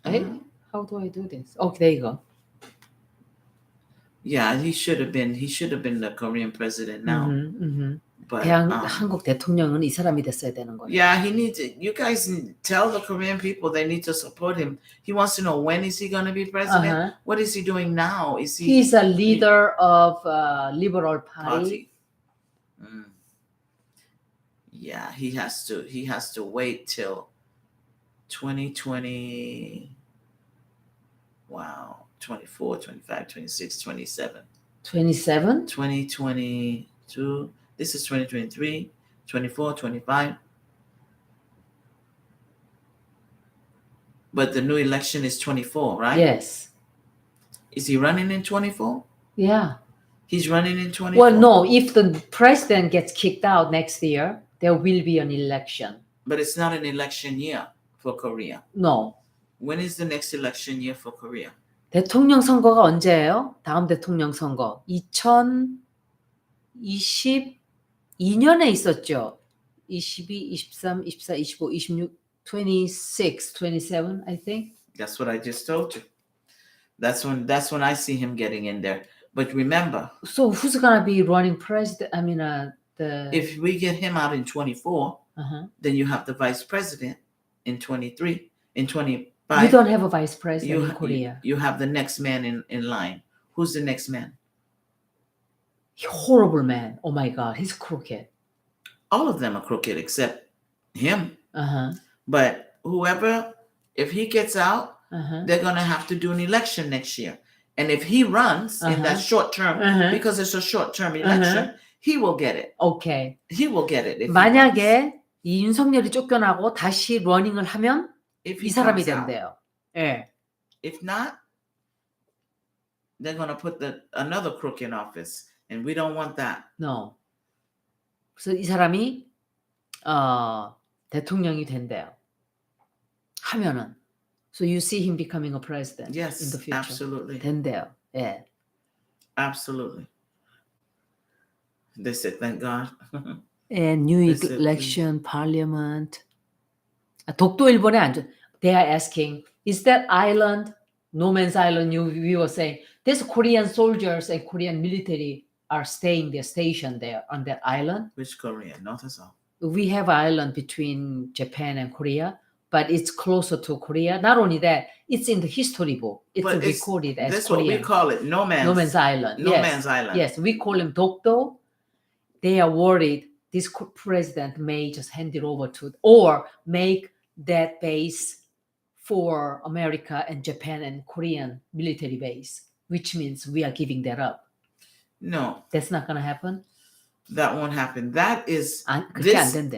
Hey, how do I do this? Okay, there you go. Yeah, he should have been the Korean president now. But 한국 대통령은 이 사람이 됐어야 되는 거예요. Yeah, he needs it. You guys tell the Korean people they need to support him. He wants to know, when is he going to be president? What is he doing now? Is he? He's a leader of Liberal Party. Yeah, he has to wait till 2020. Wow, 24, 25, 26, 27. 27? 2022. This is 2023, 24, 25. But the new election is 24, right? Yes. Is he running in 24? Yeah. He's running in 24? Well, no. If the president gets kicked out next year, there will be an election. But it's not an election year for Korea. No. When is the next election year for Korea? 대통령 선거가 언제예요? 다음 대통령 선거. 2022년에 있었죠. 22, 23, 24, 25, 26, 26, 27, I think. That's what I just told you. That's when I see him getting in there. But remember. So who's gonna be running president? I mean, if we get him out in 24, then you have the vice president in 23, in 25. We don't have a vice president in Korea. You have the next man in line. Who's the next man? Horrible man. Oh my God, he's crooked. All of them are crooked except him. But whoever, if he gets out, they're going to have to do an election next year. And if he runs in that short term, because it's a short term election, he will get it. Okay. He will get it. 만약에 이 윤석열이 쫓겨나고 다시 러닝을 하면 이 사람이 된대요. 예. If not, they're going to put another crook in office. And we don't want that. No. 그래서 이 사람이 대통령이 된대요. 하면은. So you see him becoming a president in the future. Absolutely. 된대요. 예. Absolutely. They said, thank God. And new election, parliament. 독도 일본에 안 줘. They are asking, is that island, no man's island, we were saying, there's Korean soldiers and Korean military are staying there, stationed there on that island. Which Korea? North or south? We have an island between Japan and Korea, but it's closer to Korea. Not only that, it's in the history book. It's recorded as that's Korean. What we call it, no man's island. No man's island. Yes, we call him Dokdo. They are worried this president may just hand it over to, or make that base for America and Japan and Korean military base, which means we are giving that up. No. That's not going to happen? That won't happen. That is,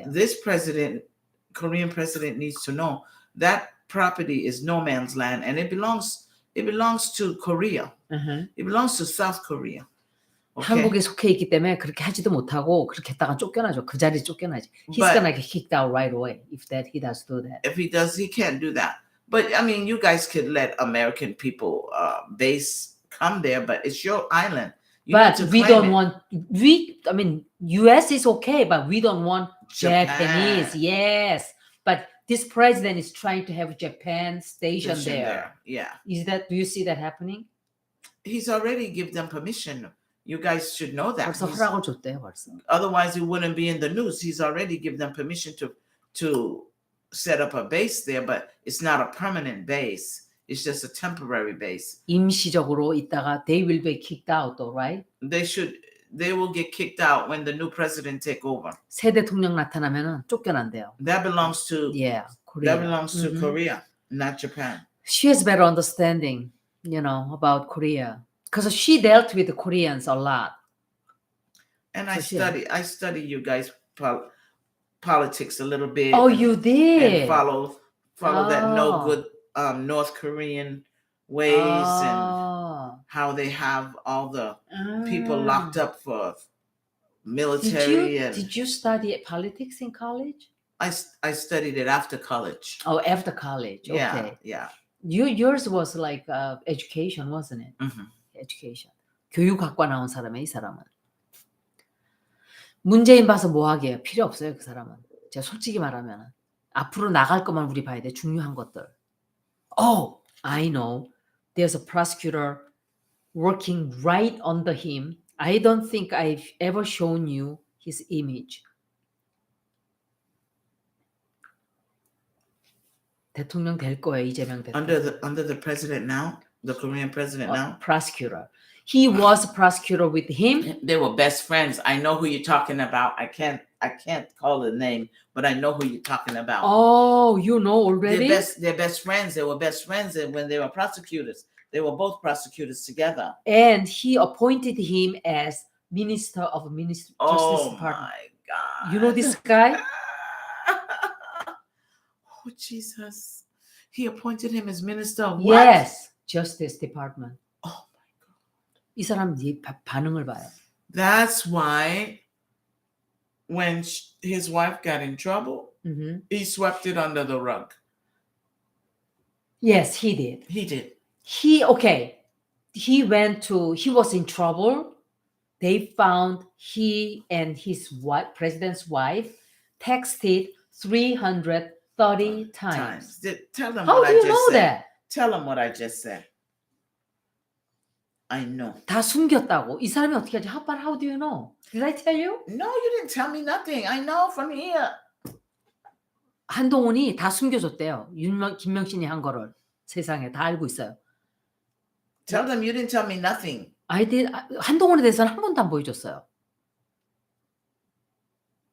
this president, Korean president needs to know that property is no man's land and it belongs to Korea. It belongs to South Korea. Okay? 한국에 속해 있기 때문에 그렇게 하지도 못하고 그렇게 했다가 쫓겨나죠. 그 자리에 쫓겨나지. He's gonna get kicked out right away if he does do that. If he does, he can't do that. But I mean, you guys could let American people base come there, but it's your island. But we don't want. I mean, U.S. is okay, but we don't want Japanese. Yes, but this president is trying to have Japan stationed there. Yeah. Do you see that happening? He's already given them permission. You guys should know that. 벌써 허락을 줬대요, 벌써. Otherwise, it wouldn't be in the news. He's already given them permission to set up a base there, but it's not a permanent base. It's just a temporary base. 임시적으로 있다가 they will be kicked out, though, right? They will get kicked out when the new president take over. 새 대통령 나타나면은 쫓겨난대요. That belongs to Korea. That belongs to Korea, not Japan. She has better understanding, about Korea, because she dealt with the Koreans a lot. And I study you guys politics a little bit. Oh, you did. And follow that no good North Korean ways and how they have all the people locked up for military. Did you study politics in college? I studied it after college. Oh, after college. Okay. Yeah. Yours was like education, wasn't it? Education. 교육학과 나온 사람이에요, 이 사람은. 문재인 봐서 뭐 하게요? 필요 없어요, 그 사람은. 제가 솔직히 말하면 앞으로 나갈 것만 우리 봐야 돼. 중요한 것들. Oh, I know. There's a prosecutor working right under him. I don't think I've ever shown you his image. 대통령 될 거예요, 이재명 대통령. Under the president now, the Korean president now. Prosecutor. He was a prosecutor with him. They were best friends. I know who you're talking about. I can't call the name, but I know who you're talking about. Oh, you know already? They're best friends. They were best friends when they were prosecutors. They were both prosecutors together. And he appointed him as Minister of Justice Department. My God. You know this guy? Oh, Jesus. He appointed him as Minister of what? Yes, Justice Department. Oh, my God. 이 사람 반응을 봐요. That's why when his wife got in trouble, he swept it under the rug. Yes, he did. He did. He was in trouble. They found he and his wife, president's wife, texted 330 times. Tell them How what do I you just know said. that? Tell them what I just said. I know. 다 숨겼다고. 이 사람이 어떻게 하지? How do you know? Did I tell you? No, you didn't tell me nothing. I know from here. 한동훈이 다 숨겨줬대요. 김명신이 한 거를 세상에 다 알고 있어요. Tell them you didn't tell me nothing. 한동훈에 대해서는 한 번도 안 보여줬어요.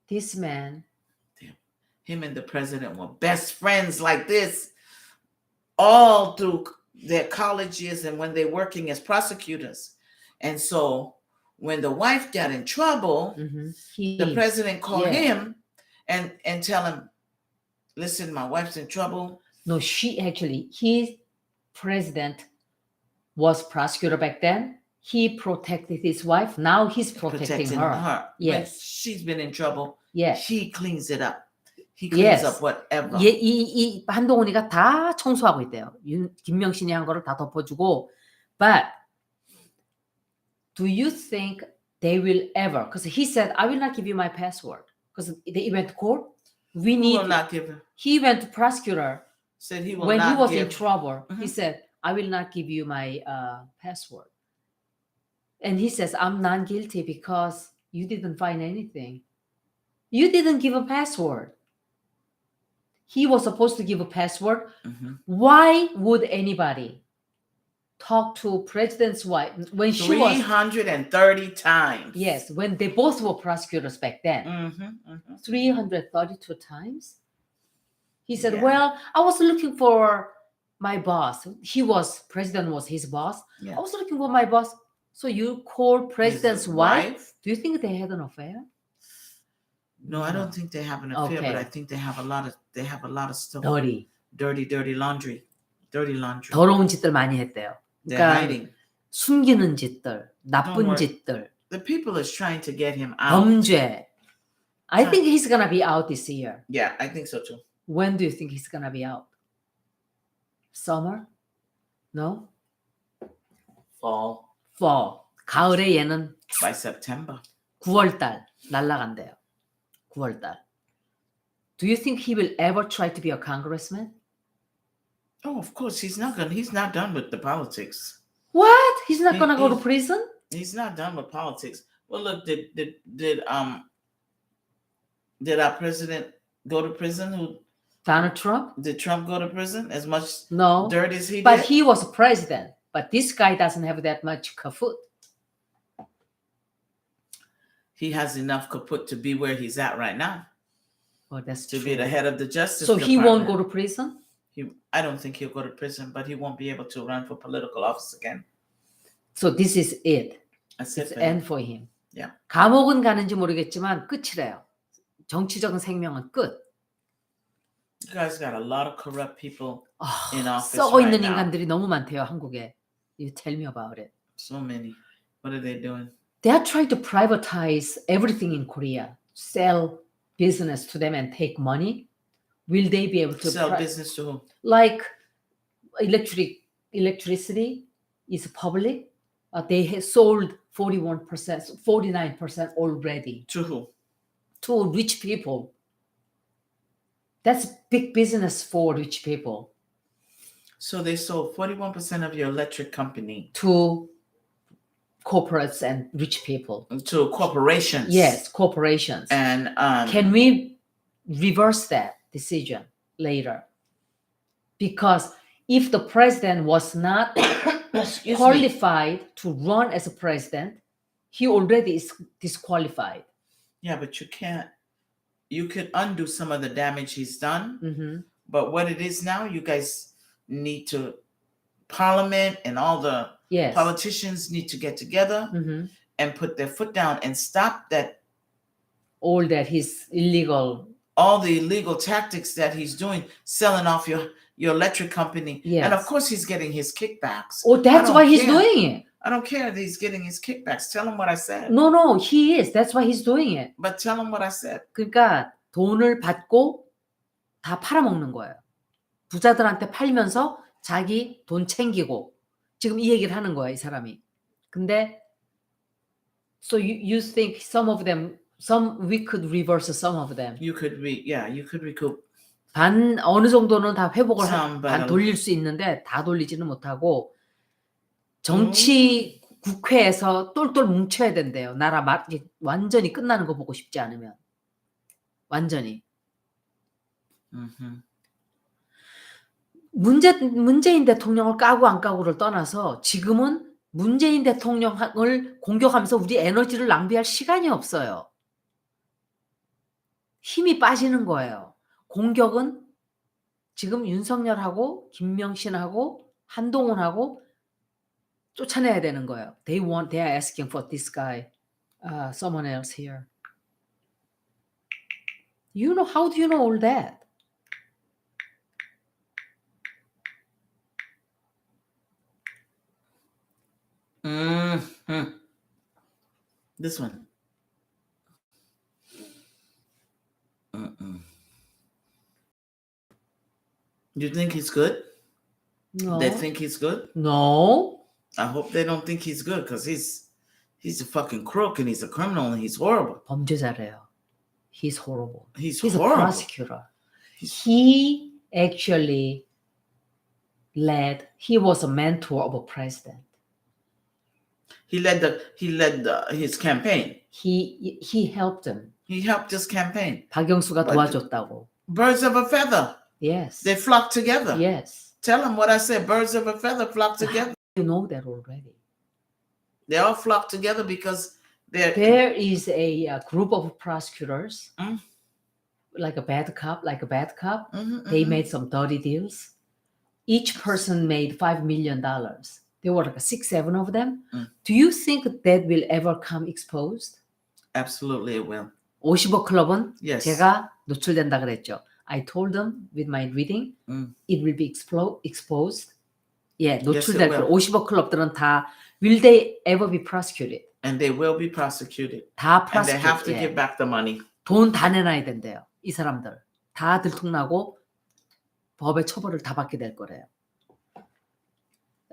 This man. Him and the president were best friends like this all through their college years and when they're working as prosecutors. And so when the wife got in trouble, the president called him and tell him, listen, my wife's in trouble. No, his president was prosecutor back then. He protected his wife. Now he's protecting her. Yes. When she's been in trouble. Yes. He cleans it up. He cleans up whatever. 이 한동훈이가 다 청소하고 있대요. 김명신이 한 거를 다 덮어주고. But do you think they will ever? Because he said, I will not give you my password. Because they went to court. He will not give him. He went to prosecutor. Said he will when not he was give. in trouble. He said, I will not give you my password. And he says, I'm not guilty because you didn't find anything. You didn't give a password. He was supposed to give a password. Why would anybody talk to president's wife when she was 330 times? Yes, when they both were prosecutors back then. 332 times. He said, well, I was looking for my boss. President was his boss. I was looking for my boss. So you called president's wife? Do you think they had an affair? No, I don't think they have an affair, but I think they have a lot of stuff. Dirty laundry. 더러운 짓들 많이 했대요. They're 그러니까 hiding. 숨기는 짓들, 나쁜 짓들. The people is trying to get him out. 범죄. I think he's gonna be out this year. Yeah, I think so too. When do you think he's gonna be out? Summer? No? Fall. 가을에 얘는 By September. 9월달 날라간대요. 9월달. Do you think he will ever try to be a congressman? Oh, of course, he's not done with the politics. What? He's not gonna go to prison? He's not done with politics. Well, look, did our president go to prison? Who Donald Trump? did Trump go to prison? As much No. dirt as he But did? he was president. But this guy doesn't have that much kaput. He has enough kaput to be where he's at right now. Oh, that's To true. be the head of the Justice So Department. he won't go to prison? I don't think he'll go to prison, but he won't be able to run for political office again. So this is it. That's It's it. end for him. Yeah. 감옥은 가는지 모르겠지만 끝이래요. 정치적인 생명은 끝. You guys got a lot of corrupt people in office 썩어 right 있는 now. 인간들이 너무 많대요, 한국에. You tell me about it. So many. What are they doing? They are trying to privatize everything in Korea, sell business to them and take money. Will they be able to Sell business to who? like electricity is public? They have sold 41%, 49% already To who? to rich people. That's big business for rich people. So they sold 41% of your electric company To corporates and rich people. to corporations. Yes, corporations. And Can we reverse that decision later? Because if the president was not excuse me. qualified to run as a president, he already is disqualified. Yeah, but you can't. You could undo some of the damage he's done. Mm-hmm. But what it is now, you guys need to, Parliament and all the Yes. politicians need to get together Mm-hmm. and put their foot down and stop that, All that his illegal. all the illegal tactics that he's doing, selling off your electric company. Yes. And of course he's getting his kickbacks. Oh, that's don't why he's care. doing it. I don't care that he's getting his kickbacks. Tell him what I said. No, he is. That's why he's doing it. But tell him what I said. 그러니까 돈을 받고 다 팔아먹는 거예요. 부자들한테 팔면서 자기 돈 챙기고 지금 이 얘기를 하는 거야, 이 사람이. 근데 so you think some of them, we could reverse some of them. You could recoup. 반 어느 정도는 다 회복을 Some, but 반 돌릴 수 있는데 다 돌리지는 못하고 정치 국회에서 똘똘 뭉쳐야 된대요. 나라 완전히 끝나는 거 보고 싶지 않으면. 완전히. Mm-hmm. 문재인 대통령을 까고 안 까고를 떠나서 지금은 문재인 대통령을 공격하면서 우리 에너지를 낭비할 시간이 없어요. 힘이 빠지는 거예요. 공격은 지금 윤석열하고 김명신하고 한동훈하고 쫓아내야 되는 거예요. They are asking for this guy, someone else here. How do you know all that? Mm-hmm. This one. You think he's good? No. They think he's good? No. I hope they don't think he's good because he's a fucking crook and he's a criminal and he's horrible. 범죄자래요. He's horrible. He's a horrible. prosecutor. He actually he was a mentor of a president. He led his campaign. He helped him. He helped his campaign. 박영수가 도와줬다고. Birds of a feather. Yes. They flock together. Yes. Tell them what I said. Birds of a feather flock together. You know that already. They all flock together because there is a group of prosecutors, like a bad cop. Mm-hmm, they made some dirty deals. Each person made $5 million. There were like 6-7 of them. Do you think that will ever come exposed? Absolutely it will. 50억 클럽은 Yes. 제가 노출된다 그랬죠. I told them with my reading, it will be exposed. Yeah, 노출될 거예요. 50억 클럽들은 다 will they ever be prosecuted? And they will be prosecuted. 다 And they have to prosecuted. give back the money. 돈 다 내놔야 된대요. 이 사람들 다 들통나고 법의 처벌을 다 받게 될 거래요.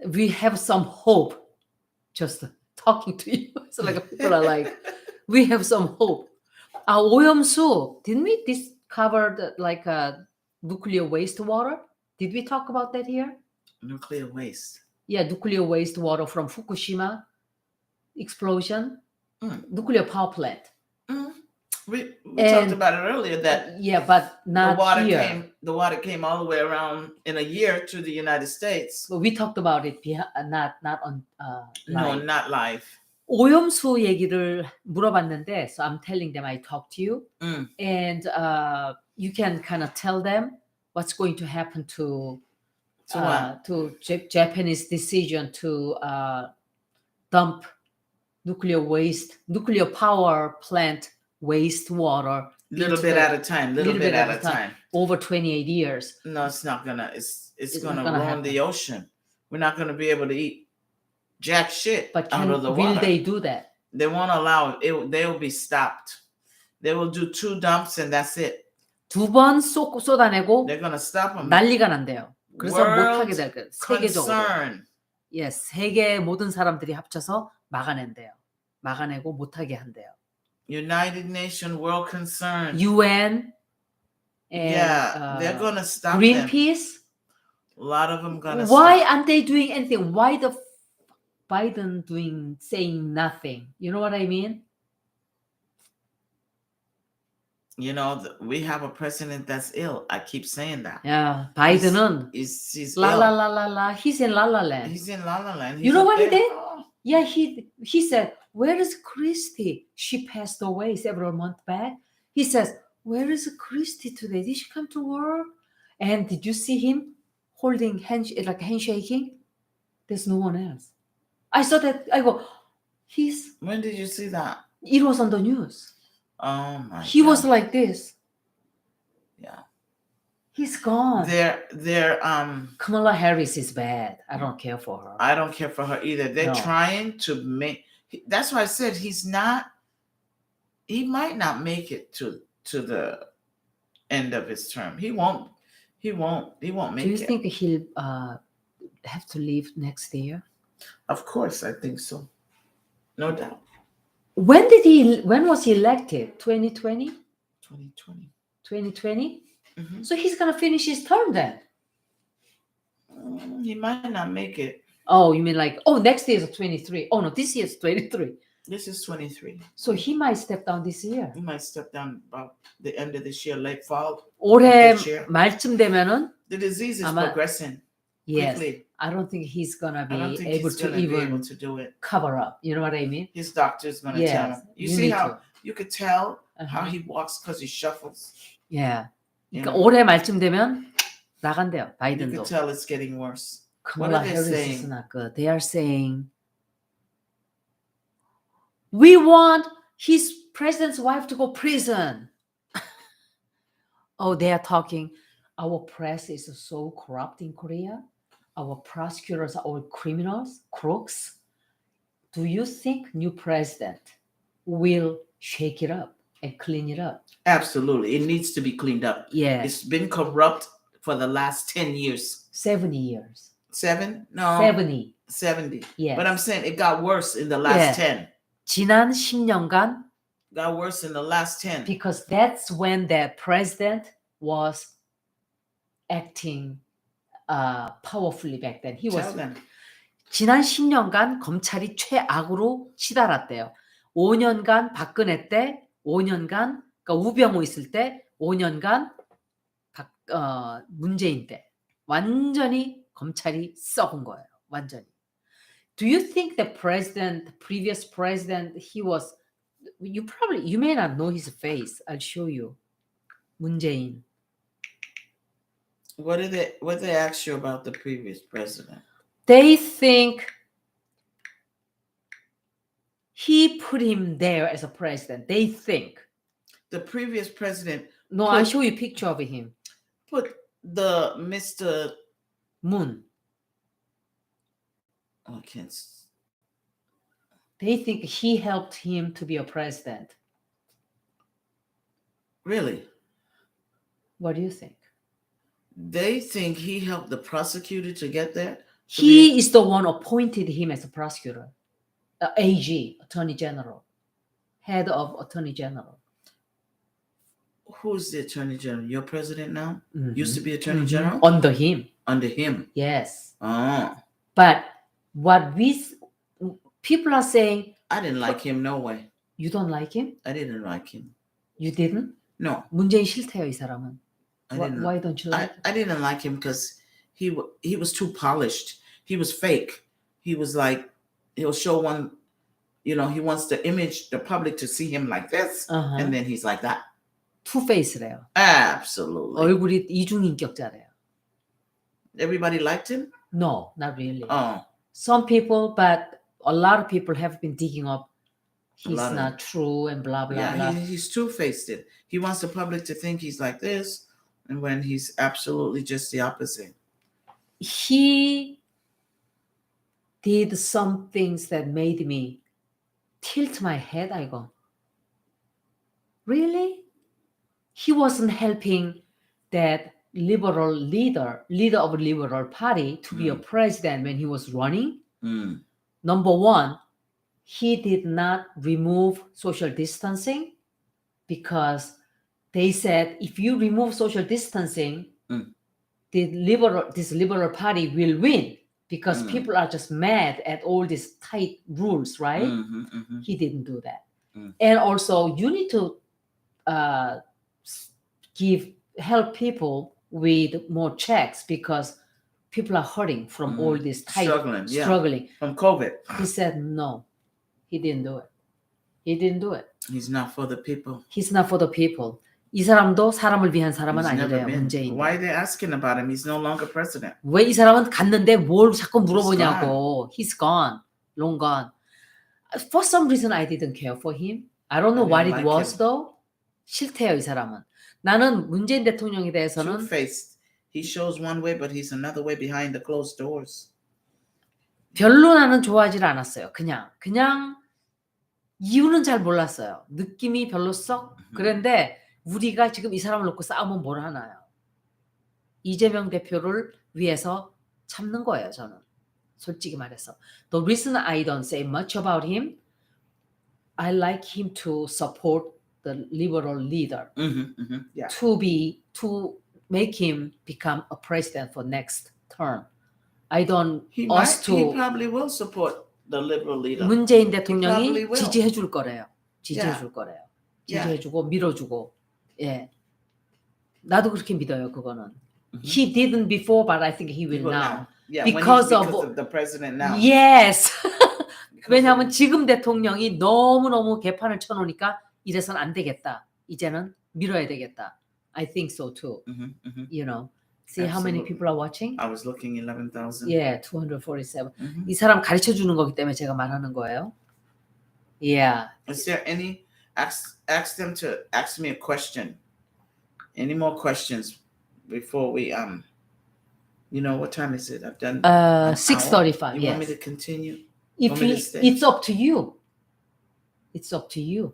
We have some hope. Just talking to you, it's like people are like, we have some hope. 오염수, didn't we discover like nuclear wastewater? Did we talk about that here? Nuclear waste. Yeah, nuclear wastewater from Fukushima explosion, nuclear power plant. We And- talked about it earlier that Yeah, but not here. The water came all the way around in a year to the United States. But we talked about it not on No, live. not live. 오염수 얘기를 물어봤는데, so I'm telling them I talked to you, Mm. and you can kind of tell them what's going to happen to what? Japanese decision to dump nuclear power plant wastewater Little into bit the- at a time. Little bit at a time. over 28 years. No, it's not gonna. It's not gonna gonna ruin happen. the ocean. We're not gonna be able to eat jack shit But out of the will water. they do that? They won't allow it. They will be stopped. They will do 2 dumps and that's it. 2번 쏟아내고 They're gonna stop them. 난리가 난대요. 그래서 못하게 될 거예요. 세계적으로. concern. Yes, 세계 모든 사람들이 합쳐서 막아낸대요. 막아내고 못하게 한대요. United Nations World Concern. UN and Yeah, they're gonna stop them. Greenpeace. A lot of them gonna Why stop. aren't they doing anything? Why the Biden saying nothing? You know what I mean? You know, we have a president that's ill. I keep saying that. Yeah, Biden은 He's la ill. la la la la. He's in La La Land. He's in La La Land. You know He's what he up there. did? Yeah, he said, "Where is Christy? She passed away several months back." He says, "Where is Christy today? Did she come to work?" And did you see him holding handshaking? There's no one else. I saw that. I go, When did you see that? It was on the news. Oh my He God. was like this. Yeah. He's gone. They're Kamala Harris is bad. I don't care for her. I don't care for her either. They're No. trying to make. That's why I said he might not make it to the end of his term. He won't make Do you it. think he'll have to leave next year? Of course, I think so. No doubt. When was he elected? 2020? 2020. 2020? Mhm. So he's gonna finish his term then. He might not make it. Oh, you mean next year is 23. Oh no, this year is 23. This is 23. So he might step down this year. He might step down about the end of this year, late fall. 올해 This year. 말쯤 되면은 The disease is 아마- progressing yes, quickly. I don't think he's gonna I don't be think able he's to going to be even able to do it. cover up. You know what I mean? His doctor's going to tell Yes. him. You see need how to. you could tell how Uh-huh. he walks because he shuffles. Yeah. You 그러니까 know? 올해 말쯤 되면 나간대요. You 바이든도. could tell it's getting worse. Kamala are they Harris is saying? not good. They are saying, we want his president's wife to go prison. Oh, they are talking. Our press is so corrupt in Korea. Our prosecutors are all criminals, crooks. Do you think new president will shake it up and clean it up? Absolutely. It needs to be cleaned up. Yes. It's been corrupt for the last 10 years. 70 years. 7? No. 70. 70. Yes. But I'm saying it got worse in the last Yeah. 10. 지난 10년간, Got worse in the last 10. because that's when the president was acting powerfully back then. He was Tell them. 지난 10년간 검찰이 최악으로 치달았대요. 5년간 박근혜 때, 5년간 그러니까 우병우 있을 때, 5년간 문재인 때 완전히 검찰이 썩은 거예요. 완전히. Do you think the previous president, he was, you may not know his face. I'll show you. 문재인. What did they ask you about the previous president? They think he put him there as a president. They think. The previous president No, I'll show you a picture of him. put the Mr. Moon. Oh, I can't. They think he helped him to be a president. Really? What do you think? They think he helped the prosecutor to get there? He is the one appointed him as a prosecutor. AG, Attorney General. Head of Attorney General. Who's the attorney general? Your president now? Mhm. Used to be attorney Mhm. general? Under him. Under him. Yes. Oh. But what people are saying, I didn't like him, no way. you don't like him? I didn't like him. You didn't? No, 문재인 싫대요, 이 사람은. I didn't. Why don't you like? I didn't like him because he was too polished. He was fake. He was like, he'll show one, he wants the public to see him like this, and then he's like that. 투페이스래요. Absolutely. 얼굴이 이중인격자래요. Everybody liked him? No, not really. Oh. Some people, but a lot of people have been digging up. He's lot of- not true and blah blah Yeah, blah. he's two-faced it. He wants the public to think he's like this, and when he's absolutely just the opposite. He did some things that made me tilt my head. I go, really? He wasn't helping that liberal leader of a liberal party to be a president when he was running. Number one, he did not remove social distancing because they said if you remove social distancing, this liberal party will win because people are just mad at all these tight rules, right? He didn't do that. And also, you need to help people with more checks because people are hurting from all this tight struggling. From COVID. He said no, he didn't do it. He didn't do it. He's not for the people. He's not for the people. 이 사람도 사람을 위한 사람은 He's never 아니래요. been. 문재인. Why are they asking about him? He's no longer president. 왜 이 사람은 갔는데 뭘 자꾸 물어보냐고. He's gone. Long gone. For some reason I didn't care for him. I don't know what it was though. 싫대요, 이 사람은. 나는 문재인 대통령에 대해서는 Two-faced. He shows one way, but he's another way behind the closed doors. 별로 나는 좋아하지 않았어요. 그냥 이유는 잘 몰랐어요. 느낌이 별로 썩. 그런데 우리가 지금 이 사람을 놓고 싸우면 뭘 하나요? 이재명 대표를 위해서 참는 거예요, 저는. 솔직히 말해서. The reason I don't say much about him, I like him to support the liberal leader Yeah. to make him become a president for next term. I don't He to probably will support the liberal leader. 문재인 대통령이 probably will. 지지해 줄 거래요. 지지해 Yeah. 줄 거래요. Yeah. 지지해 주고 밀어주고. 예. 나도 그렇게 믿어요, 그거는. He didn't before, but I think he will now. Yeah, Because because of- of the president now. Yes. 왜냐하면 지금 대통령이 너무너무 개판을 쳐놓으니까 이래선 안 되겠다. 이제는 밀어야 되겠다. I think so too. You know. See how many Absolutely. people are watching? I was looking 11,000. Yeah, 247. 이 사람 가르쳐 주는 거기 때문에 제가 말하는 거예요. Yeah. Is there any ask them to ask me a question? Any more questions before we what time is it? I've done an 6:35. hour. You want me Yes. to continue? If want me you, to stay? it's up to you. It's up to you.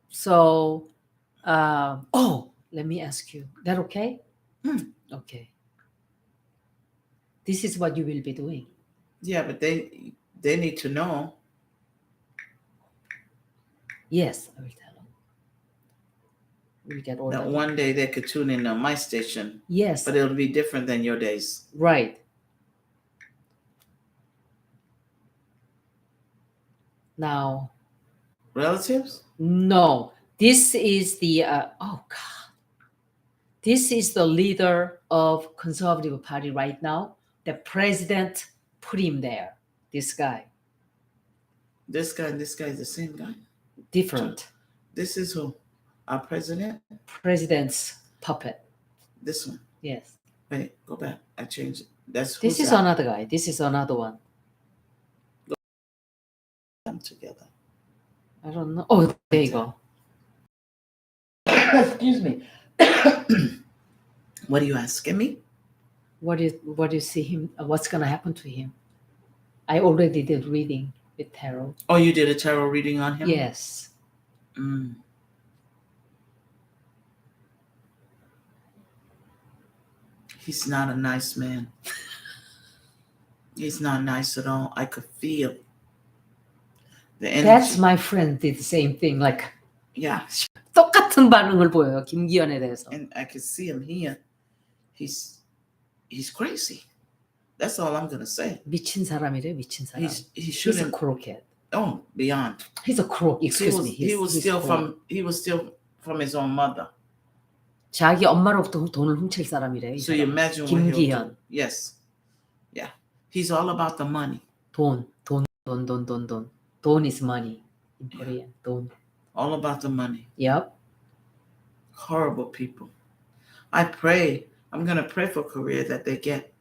So, let me ask you. That okay? Okay. This is what you will be doing. Yeah, but they need to know. Yes, I will tell them. We'll get all That that. one day they could tune in on my station, Yes, but it'll be different than your days. right. Now, Relatives? no, this is the oh God, this is the leader of Conservative Party right now. The president put him there. This guy, This guy and this guy is the same guy. different. This is who? Our president? President's puppet. This one. Yes. Wait, go back. I changed it. That's This who's is that? another guy. This is another one. Them together. I don't know. Oh, there you go. Excuse me. What are you asking me? What do you see him? What's gonna happen to him? I already did reading with tarot. Oh, you did a tarot reading on him? Yes. Mm. He's not a nice man. He's not nice at all. I could feel the energy. That's my friend did the same thing. Like Yeah. 똑같은 반응을 보여요. 김기현에 대해서. And I could see him here. He's crazy. That's all I'm gonna say. 미친 사람이래. 미친 사람. He He's a shouldn't. crooked. Oh, beyond. He's a crook. Excuse me. He was he's still crook. from his own mother. 자기 엄마로부터 돈을 훔칠 사람이래요. 이 So you 사람은. imagine what he'll do. 김기현. Yes. Yeah. He's all about the money. 돈. 돈 is money in Korean. 돈. All about the money. Yep. Horrible people. I'm going to pray for Korea that they get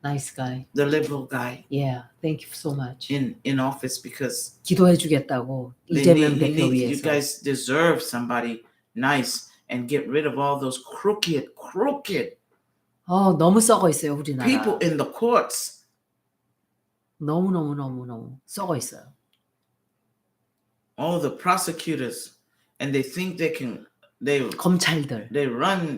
Nice guy. the liberal guy Yeah. Thank you so much. in office because 기도해 주겠다고. they 이재명 need, 대표 you 위해서. guys deserve somebody nice and get rid of all those crooked 너무 썩어 있어요, 우리나라. people in the courts. 너무 썩어 있어요. All the prosecutors, and they think they 검찰들.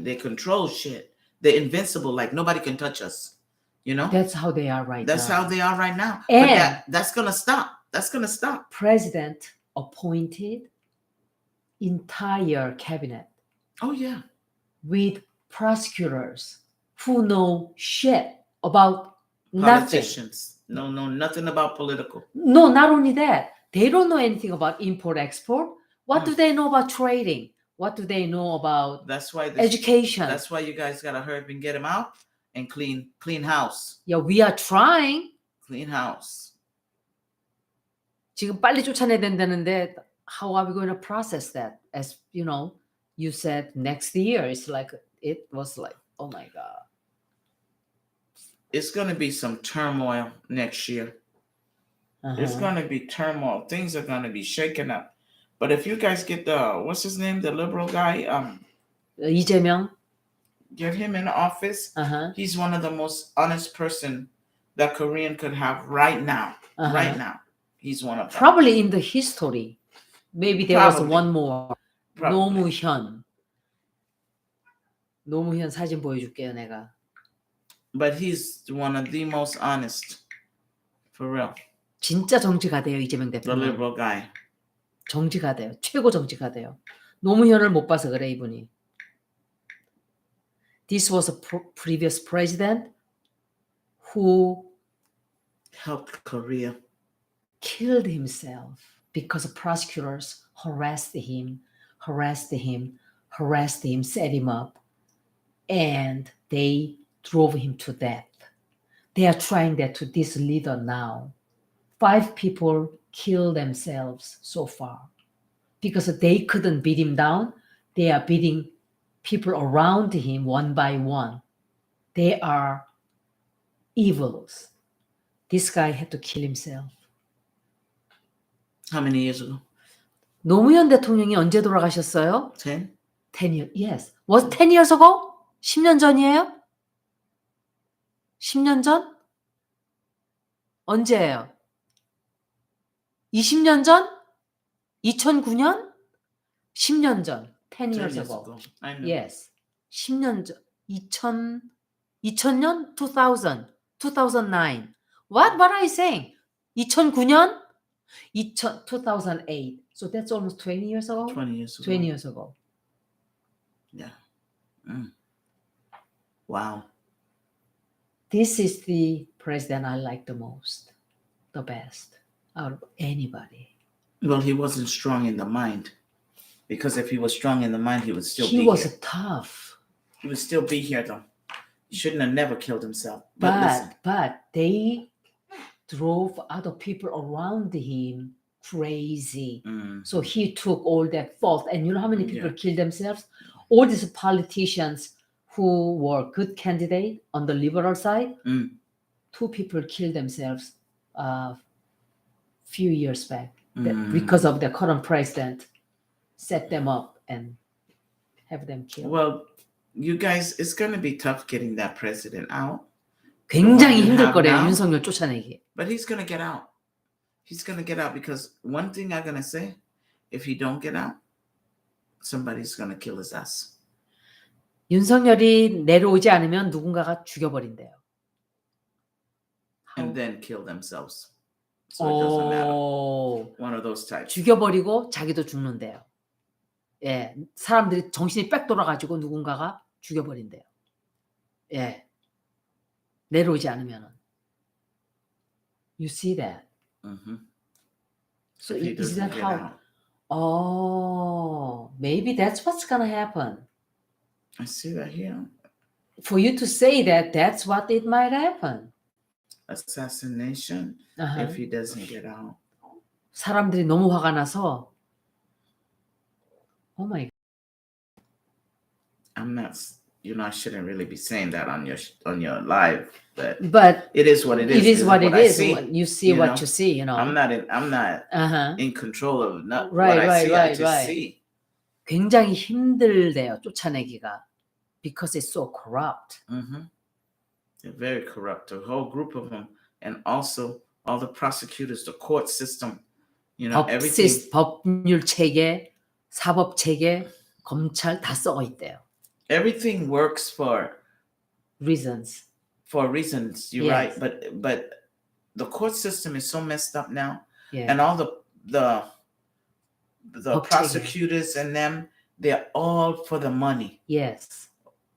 they control shit. They're invincible, like nobody can touch us. You know? That's how they are right That's now. how they are right now. And- But that's gonna stop. That's gonna stop. President appointed entire cabinet Oh yeah. with prosecutors who know shit about nothing. Politicians. No, nothing about political. No, not only that, they don't know anything about import-export. What do they know about trading? What do they know about That's why education? that's why you guys gotta hurry up and get him out and clean house. Yeah, we are trying. Clean house. 지금 빨리 쫓아내야 된다는데 how are we going to process that? As you know, you said next year. It was like, oh my God. It's gonna be some turmoil next year. It's gonna be turmoil. Things are gonna be shaken up. But if you guys get what's his name, the liberal guy, 이재명. get him in office. He's one of the most honest person that Korean could have right now. Right now, he's one of them. Probably in the history. Maybe there was Probably. one more. Probably. 노무현 사진 보여줄게요, 내가. But he's one of the most honest, for real. 진짜 정치가 돼요, 이재명 The 대통령. liberal guy. 정치가 돼요. 최고 정치가 돼요. 노무현을 못 봐서 그래, 이분이. This was a previous president who Helped Korea. killed himself because prosecutors harassed him, set him up, and they drove him to death. They are trying that to this leader now. 5 people killed themselves so far because they couldn't beat him down. They are beating people around him one by one. They are evils. This guy had to kill himself. How many years ago? 노무현 대통령이 언제 돌아가셨어요? 10? 10 years. Yes. Was 10 years ago? 10년 전이에요? 10년 전? 언제예요? 20년 전? 2009년? 10년 전. 10 years ago. I know. Yes. 10년 전. 2000년? 2009. What are you saying? 2009년? 2008. So that's almost 20 years ago? 20 years ago. 20 years ago. Yeah. Wow. This is the president I like the most, the best out of anybody. Well, he wasn't strong in the mind. Because if he was strong in the mind, he would still be He was here. tough, He would still be here, though. He shouldn't have never killed himself. But listen, but they drove other people around him crazy. So he took all that fault. And you know how many people Yeah. killed themselves? All these politicians who were good candidate on the liberal side, 2 people killed themselves a few years back because of the current president set them up and have them killed. well, you guys, it's going to be tough getting that president out. 굉장히 you 힘들 have 거래요, now? 윤석열 쫓아내기. But he's going to get out. He's going to get out because one thing I'm going to say, if he don't get out, somebody's going to kill his ass. 윤석열이 내려오지 않으면 누군가가 죽여버린대요. And then kill themselves. So it doesn't matter. One of those types. 죽여버리고 자기도 죽는데요. 예, 사람들이 정신이 빽 돌아가지고 누군가가 죽여버린대요. 예, 내려오지 않으면은. You see that? Mm-hmm. So If he is doesn't that get how? out. Oh, maybe that's what's gonna happen. I see that here. For you to say that, that's what it might happen. Assassination Uh-huh. if he doesn't get out. 사람들이 너무 화가 나서. Oh my. I'm not. I shouldn't really be saying that on your live, but But it is what it is. it is what it I is. see. You see you what know? you see. You know. I'm not Uh-huh. in control of what Right, I right, see. I right, just right. see. 굉장히 힘들대요, 쫓아내기가. Because it's so corrupt. Mm-hmm. They're very corrupt. A whole group of them, and also all the prosecutors, the court system. Everything. 법률 체계, 사법 체계, 검찰 다 썩어 있대요. Everything works for reasons. For reasons, you're Yes. right. But the court system is so messed up now, Yeah. and all the 법 prosecutors and them, they're all for the money. Yes.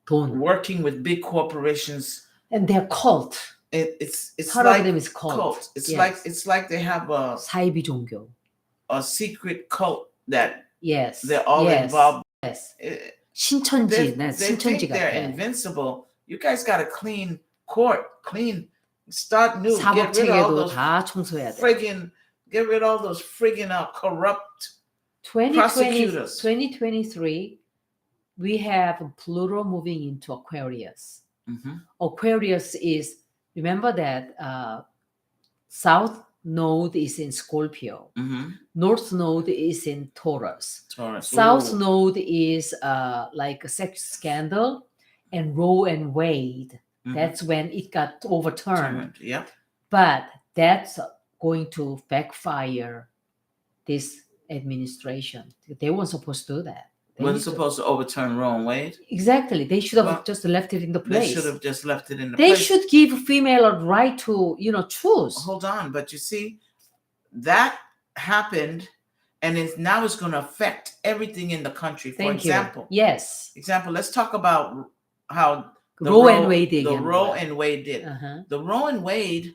돈. Working with big corporations. And they're cult. It's Part like of them is cult. It's Yes. like they have 사이비 종교. a secret cult that Yes. they're all yes. involved. Yes. They 신천지 think they're 같아. invincible. You guys got to clean court, start new. 사법 Get rid of all 체계도 those 다 청소해야 돼. get rid of all those friggin' corrupt 2020, prosecutors. 2023, we have Pluto moving into Aquarius. Mm-hmm. Aquarius is, remember that South Node is in Scorpio. Mm-hmm. North Node is in Taurus. Taurus. South Ooh. Node is like a sex scandal, and Roe and Wade. Mm-hmm. That's when it got overturned. Yep. But that's going to backfire this administration. They weren't supposed to do that. They weren't supposed to overturn Roe and Wade. Exactly. They should have just left it in the place. They should have just left it in the place. They should give female a right to, choose. Hold on, but you see, that happened, and now it's going to affect everything in the country. For example, yes. Example. Let's talk about how Roe and Wade did. The Roe and Wade did. The Roe and Wade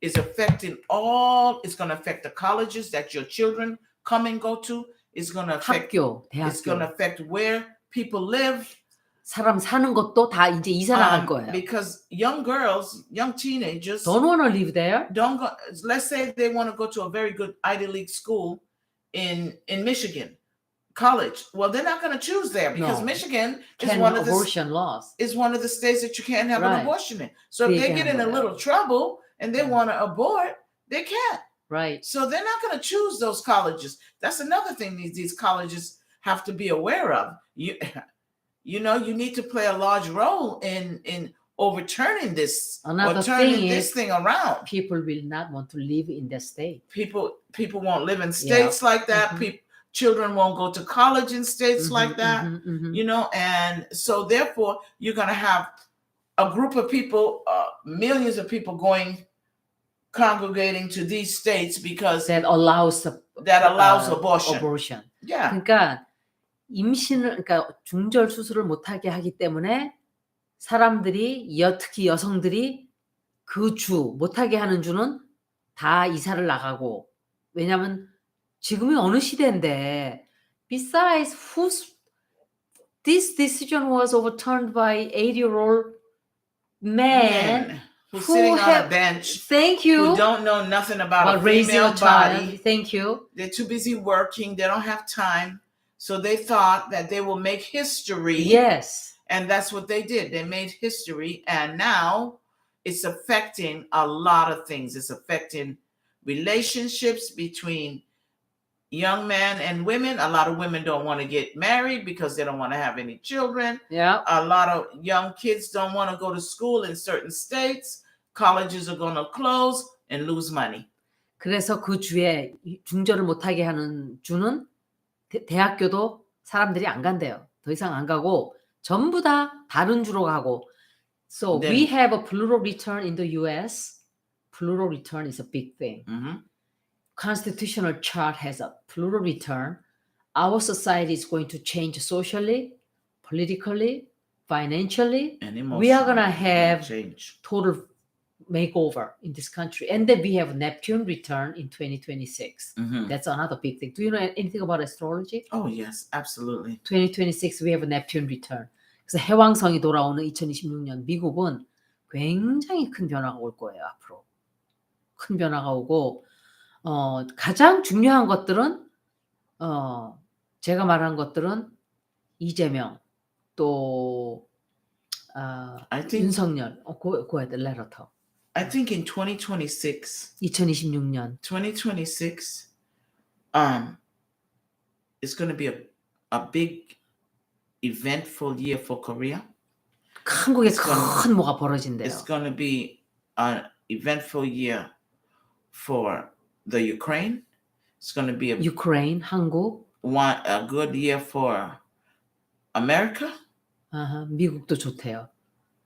is affecting It's going to affect the colleges that your children come and go to. It's going to affect. 학교, 대학교. It's going to affect where people live. 사람 사는 것도 다 이제 이사 나갈 거예요. Because young girls, young teenagers don't want to live there. Don't go. Let's say they want to go to a very good Ivy League school in Michigan, college. Well, they're not going to choose there because Michigan is one of the abortion laws. Is one of the states that you can't have an abortion in. So if they get in a little trouble and they want to abort, they can't. Right. So they're not going to choose those colleges. That's another thing these colleges have to be aware of. You need to play a large role in overturning this. Another turning thing this is thing around. People will not want to live in the state. People won't live in states like that. Mm-hmm. Children won't go to college in states like that. And so therefore you're going to have a group of people, millions of people congregating to these states because that allows abortion. Yeah. 그러니까 그러니까 중절 수술을 못하게 하기 때문에 사람들이 특히 여성들이 그 주 못하게 하는 주는 다 이사를 나가고 왜냐하면 지금이 어느 시대인데 besides this decision was overturned by 80-year-old man who's sitting on a bench. Thank you. Who don't know nothing about a female body. Thank you. They're too busy working. They don't have time. So they thought that they will make history. Yes. And that's what they did. They made history. And now it's affecting a lot of things. It's affecting relationships between young men and women. A lot of women don't want to get married because they don't want to have any children. Yeah. A lot of young kids don't want to go to school in certain states. Colleges are going to close and lose money. 그래서 그 주에 중절을 못하게 하는 주는 대학교도 사람들이 안 간대요. 더 이상 안 가고 전부 다 다른 주로 가고. So we have a plural return in the U.S. Plural return is a big thing. Mm-hmm. Constitutional chart has a plural return. Our society is going to change socially, politically, financially. And we are going to have total makeover in this country. And then we have Neptune return in 2026. Mhm. That's another big thing. Do you know anything about astrology? Oh, yes, absolutely. 2026 we have a Neptune return. 그래서 해왕성이 돌아오는 2026년 미국은 굉장히 큰 변화가 올 거예요, 앞으로. 큰 변화가 오고 가장 중요한 것들은 제가 말한 것들은 이재명 또 I think 윤석열 go ahead, let her talk. I think in 2026, 2026년 2026, it's going to be a big eventful year for Korea. 한국에 It's gonna- 큰 뭐가 벌어진대요. It's going to be an eventful year for the Ukraine. It's going to be 유크레인, 한국, a good year for America, 미국도 좋대요.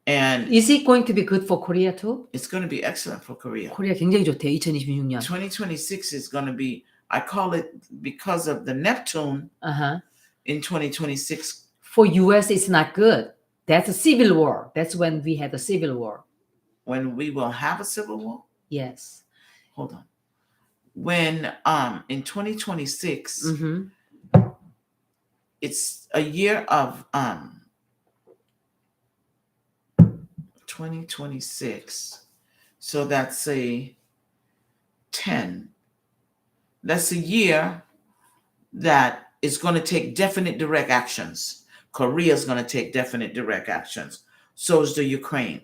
and Is it going to be good for Korea too? it's going to be excellent for Korea. 코리아 굉장히 좋대요. 2026년. 2026 is going to be, I call it, because of the Neptune in 2026. For US, it's not good. That's a civil war. That's when we had a civil war. When we will have a civil war. Yes. Hold on. When in 2026, it's a year of 2026. So that's a 10. That's a year that is going to take definite direct actions. Korea is going to take definite direct actions. So is the Ukraine.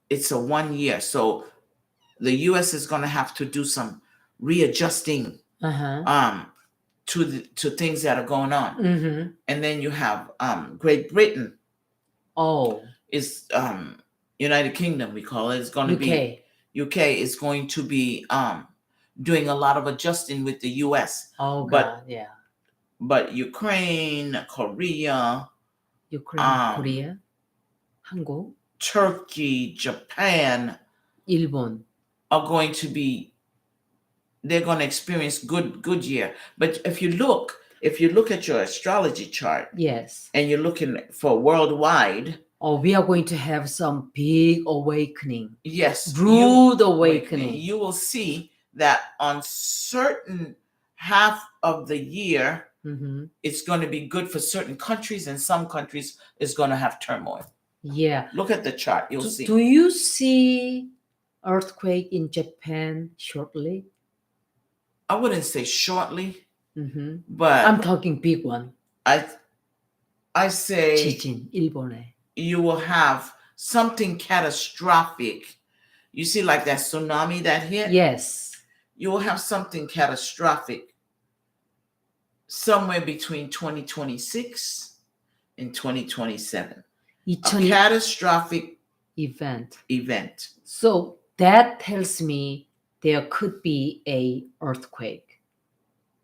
It's a 1 year. So the US is going to have to do some readjusting to things that are going on. And then you have Great Britain. Is United Kingdom, we call it. It's going to be UK is going to be doing a lot of adjusting with the US. But Ukraine, Korea, Korea, 한국, Turkey, Japan, 일본 are going to be, they're going to experience good year. But if you look at your astrology chart, yes, and you're looking for worldwide, we are going to have some big awakening. Yes, rude awakening. You will see that on certain half of the year, it's going to be good for certain countries, and some countries is going to have turmoil. Yeah. Look at the chart, you'll see. Do you see earthquake in Japan shortly? I wouldn't say shortly, but I'm talking big one. I say 지진, 일본에. You will have something catastrophic. You see, like that tsunami that hit? Yes. You will have something catastrophic somewhere between 2026 and 2027. A catastrophic event. So that tells me there could be a earthquake.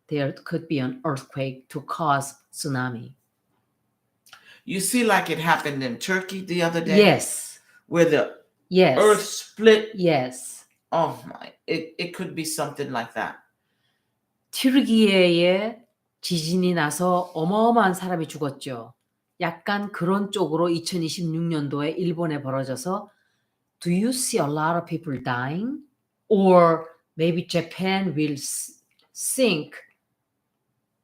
There could be an earthquake to cause tsunami. You see, like it happened in Turkey the other day? Yes. Where the earth split? Yes. Oh my, it could be something like that. 튀르기예에 지진이 나서 어마어마한 사람이 죽었죠. 약간 그런 쪽으로 2026년도에 일본에 벌어져서 do you see a lot of people dying? Or maybe Japan will sink?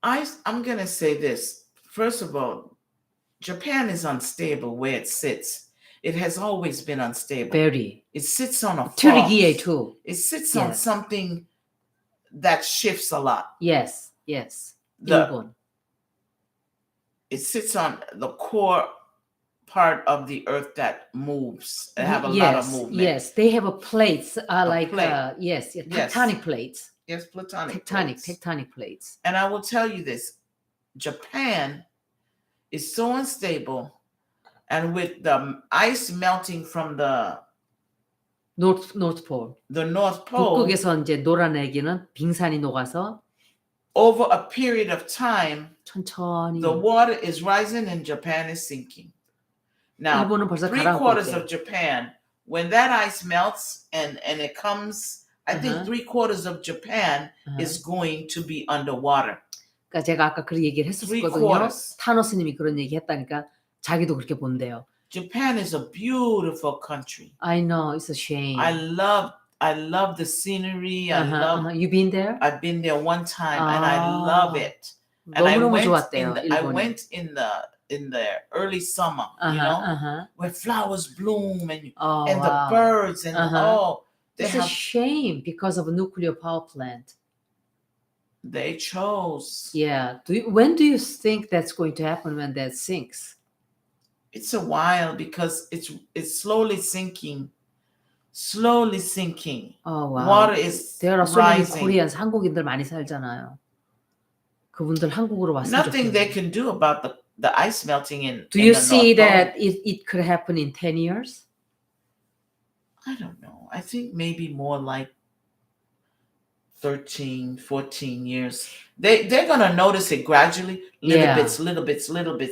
I'm going to say this. First of all, Japan is unstable where it sits. It has always been unstable. Very. It sits on a fault. 튀르기예 too. It sits on something that shifts a lot. Yes. 일본. It sits on the core part of the earth that moves. They have a lot of movement. Yes, they have a plates plate. Tectonic plates. Yes, tectonic plates. And I will tell you this, Japan is so unstable, and with the ice melting from the North Pole. The North Pole. 북극에서 이제 녹아내기는 빙산이 녹아서 over a period of time, 천천히 the water is rising and Japan is sinking. Now, 일본은 벌써 3/4 of Japan, when that ice melts and it comes, I think 3/4 of Japan is going to be underwater. 그러니까 제가 아까 그 얘기를 했었거든요. 타노스님이 그런 얘기 했다니까 자기도 그렇게 본대요. Japan is a beautiful country. I know, it's a shame. I love the scenery. I love. You been there? I've been there one time, and I love it. And 너무너무 좋았대요, I 일본이. went in the early summer, where flowers bloom and the birds and they it's a shame because of a nuclear power plant. They chose. Yeah. When do you think that's going to happen when that sinks? It's a while because it's slowly sinking. Slowly sinking. Oh wow. Water is There are so many rising. Koreans, 한국인들 많이 살잖아요. 그분들 한국으로 왔으면 Nothing they can do about the ice melting in. Do you see that it could happen in 10 years? I don't know. I think maybe more like 13, 14 years. They're gonna notice it gradually, little bits.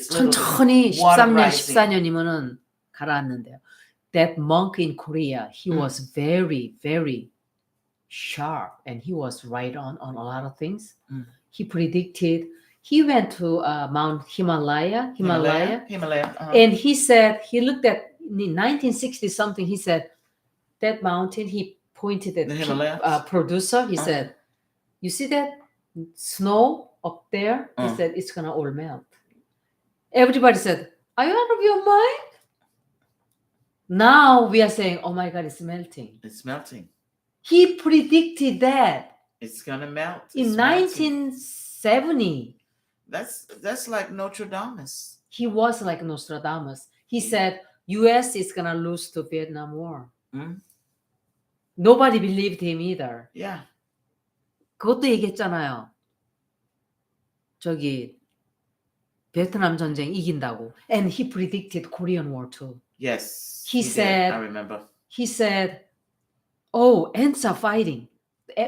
천천히 13년, 14년이면은 가라앉는데요. That monk in Korea, he was very, very sharp, and he was right on a lot of things. He predicted. He went to Mount Himalaya, and he said he looked at in 1960 something. He said that mountain. He pointed at the producer. He said, "You see that snow up there?" He said, "It's gonna all melt." Everybody said, "Are you out of your mind?" Now we are saying, "Oh my God, it's melting." It's melting. He predicted that. It's gonna melt. In 1970. That's like Nostradamus. He was like Nostradamus. He said US is gonna lose to Vietnam War. Nobody believed him either. Yeah. 그것도 얘기했잖아요. 저기 베트남 전쟁 이긴다고. And he predicted Korean War too. Yes. He said, did. I remember. He said, "Oh, ants are fighting."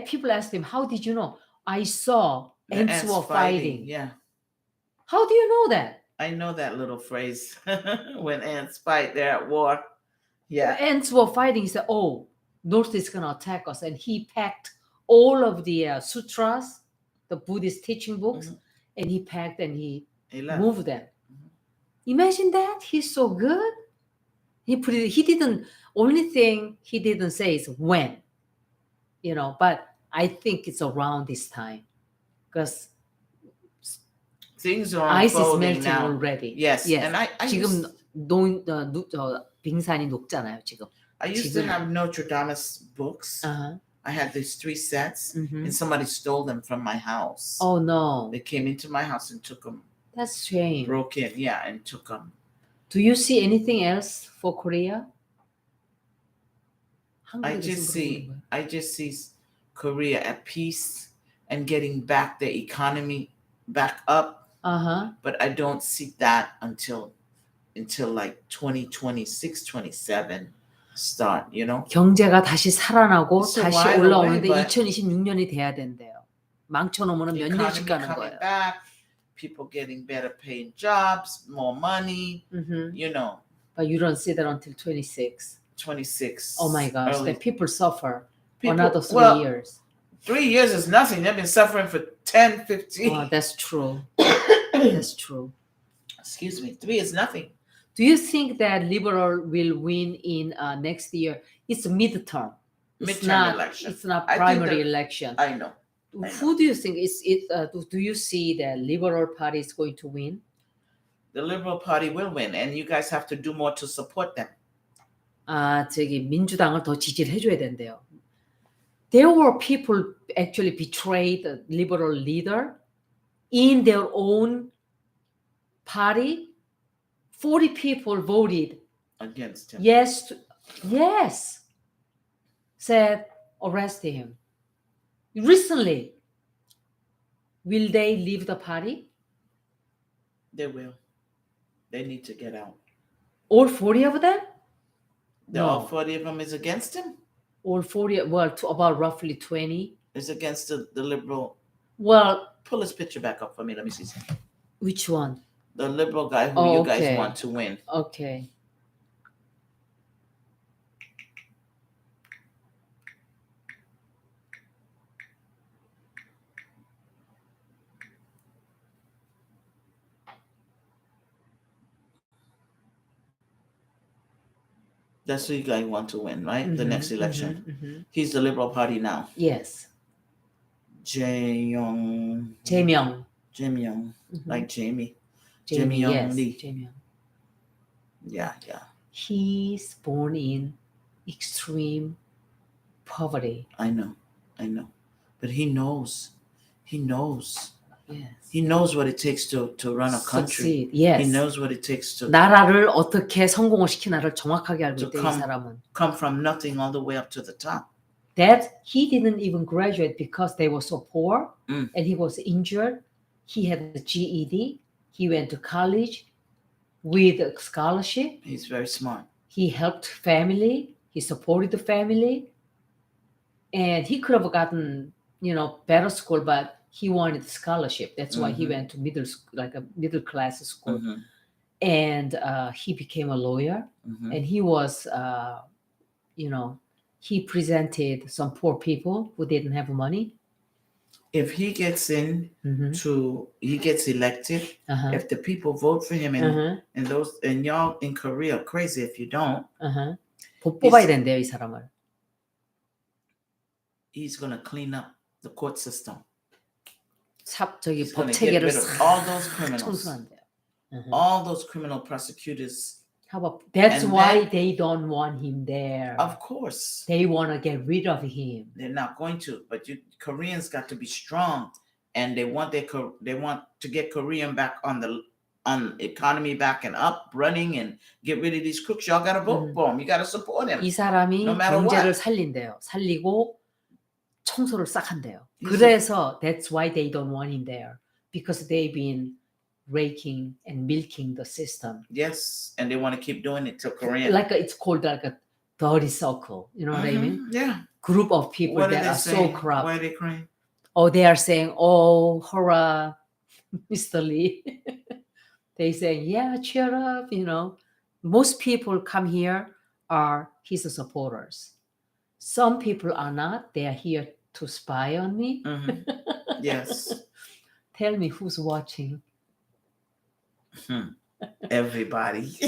People asked him, "How did you know?" "I saw ants were fighting." Yeah. How do you know that? I know that little phrase. When ants fight, they're at war. Yeah. The ants were fighting. He said, "Oh, North is going to attack us." And he packed all of the sutras, the Buddhist teaching books, and he packed and he moved them. Imagine that. He's so good. Only thing he didn't say is when, but I think it's around this time because things are ice is unfolding melting now. already. Yes. And I 지금 빙산이 녹잖아요, 지금. I used to have Nostradamus books. I had these 3 sets, and somebody stole them from my house. Oh no! They came into my house and took them. That's a shame. Broke in, and took them. Do you see anything else for Korea? I just see Korea at peace and getting back the economy back up. But I don't see that until like 2026, 27 start, 경제가 다시 살아나고 It's a 다시 while 올라오는데 away, but 2026년이 돼야 된대요. 망쳐놓으면 몇 년씩 가는 coming 거예요. back, people getting better paying jobs, more money, But you don't see that until 26. 26. Oh my gosh, early. that people suffer People- another 3 well, years. 3 years is nothing. They've been suffering for 10, 15. Oh, that's true. That's true. Excuse me. 3 is nothing. Do you think that Liberal will win in next year? It's midterm. Midterm election. It's not I think primary that- election. I know. Who do you think is it? Do you see the Liberal Party is going to win? The Liberal Party will win, and you guys have to do more to support them. 민주당을 더 지지를 해줘야 된대요. There were people actually betrayed the liberal leader in their own party. 40 people voted Against him. yes, said arrest him. Recently, will they leave the party? They will. They need to get out. All 40 of them? All 40 of them is against him? All 40, about roughly 20. Is against the liberal. Well, pull his picture back up for me. Let me see something. Which one? The liberal guy who you guys want to win. Okay. That's who you guys want to win, right? The next election. mhm. He's the Liberal Party now. Yes. Jae-young. Jae-myung. Jae-myung. Mhm. Like Jamie. Jamie, Jae-myung yes. Lee. Jae-myung. Yeah, yeah. He's born in extreme poverty. I know. But he knows. Yes. He knows what it takes to run a country. Succeed. Yes. He knows what it takes to 나라를 어떻게 성공을 시키나를 정확하게 알고 to 있대, 이 사람은. come from nothing all the way up to the top. That he didn't even graduate because they were so poor Mm. and he was injured. He had a GED. He went to college with a scholarship. He's very smart. He helped family. He supported the family. And he could have gotten, better school, but he wanted scholarship. That's why he went to middle school, like a middle class school. Mhm. And he became a lawyer. Mhm. And he was, he presented some poor people who didn't have money. If he gets in he gets elected, Uh-huh. if the people vote for him and y'all in Korea are crazy if you don't, 뽑아야 된대요, 이 사람을. he's going to clean up the court system. 저기 법 체계를 all those criminals. 청소한대요. All those criminal prosecutors. How about that's And why then- they don't want him there. Of course. They want to get rid of him. They're not going to, but Koreans got to be strong, and they want to get Korean back on economy back and up running and get rid of these crooks. Y'all got to vote for him. You got to support him. 이 사람이 No matter 경제를 what. 살린대요. 살리고 청소를 싹 한대요. He's 그래서 that's why they don't want him there, because they've been raking and milking the system. Yes, and they want to keep doing it to Korean. It's called like a dirty circle. You know what I mean? Yeah. Group of people What that are are they so saying? corrupt. Why are they crying? Oh, they are saying, "Oh, hurrah, Mr. Lee." They say, "Yeah, cheer up." Most people come here are his supporters. Some people are not. They are here to spy on me. Yes. Tell me who's watching. Everybody.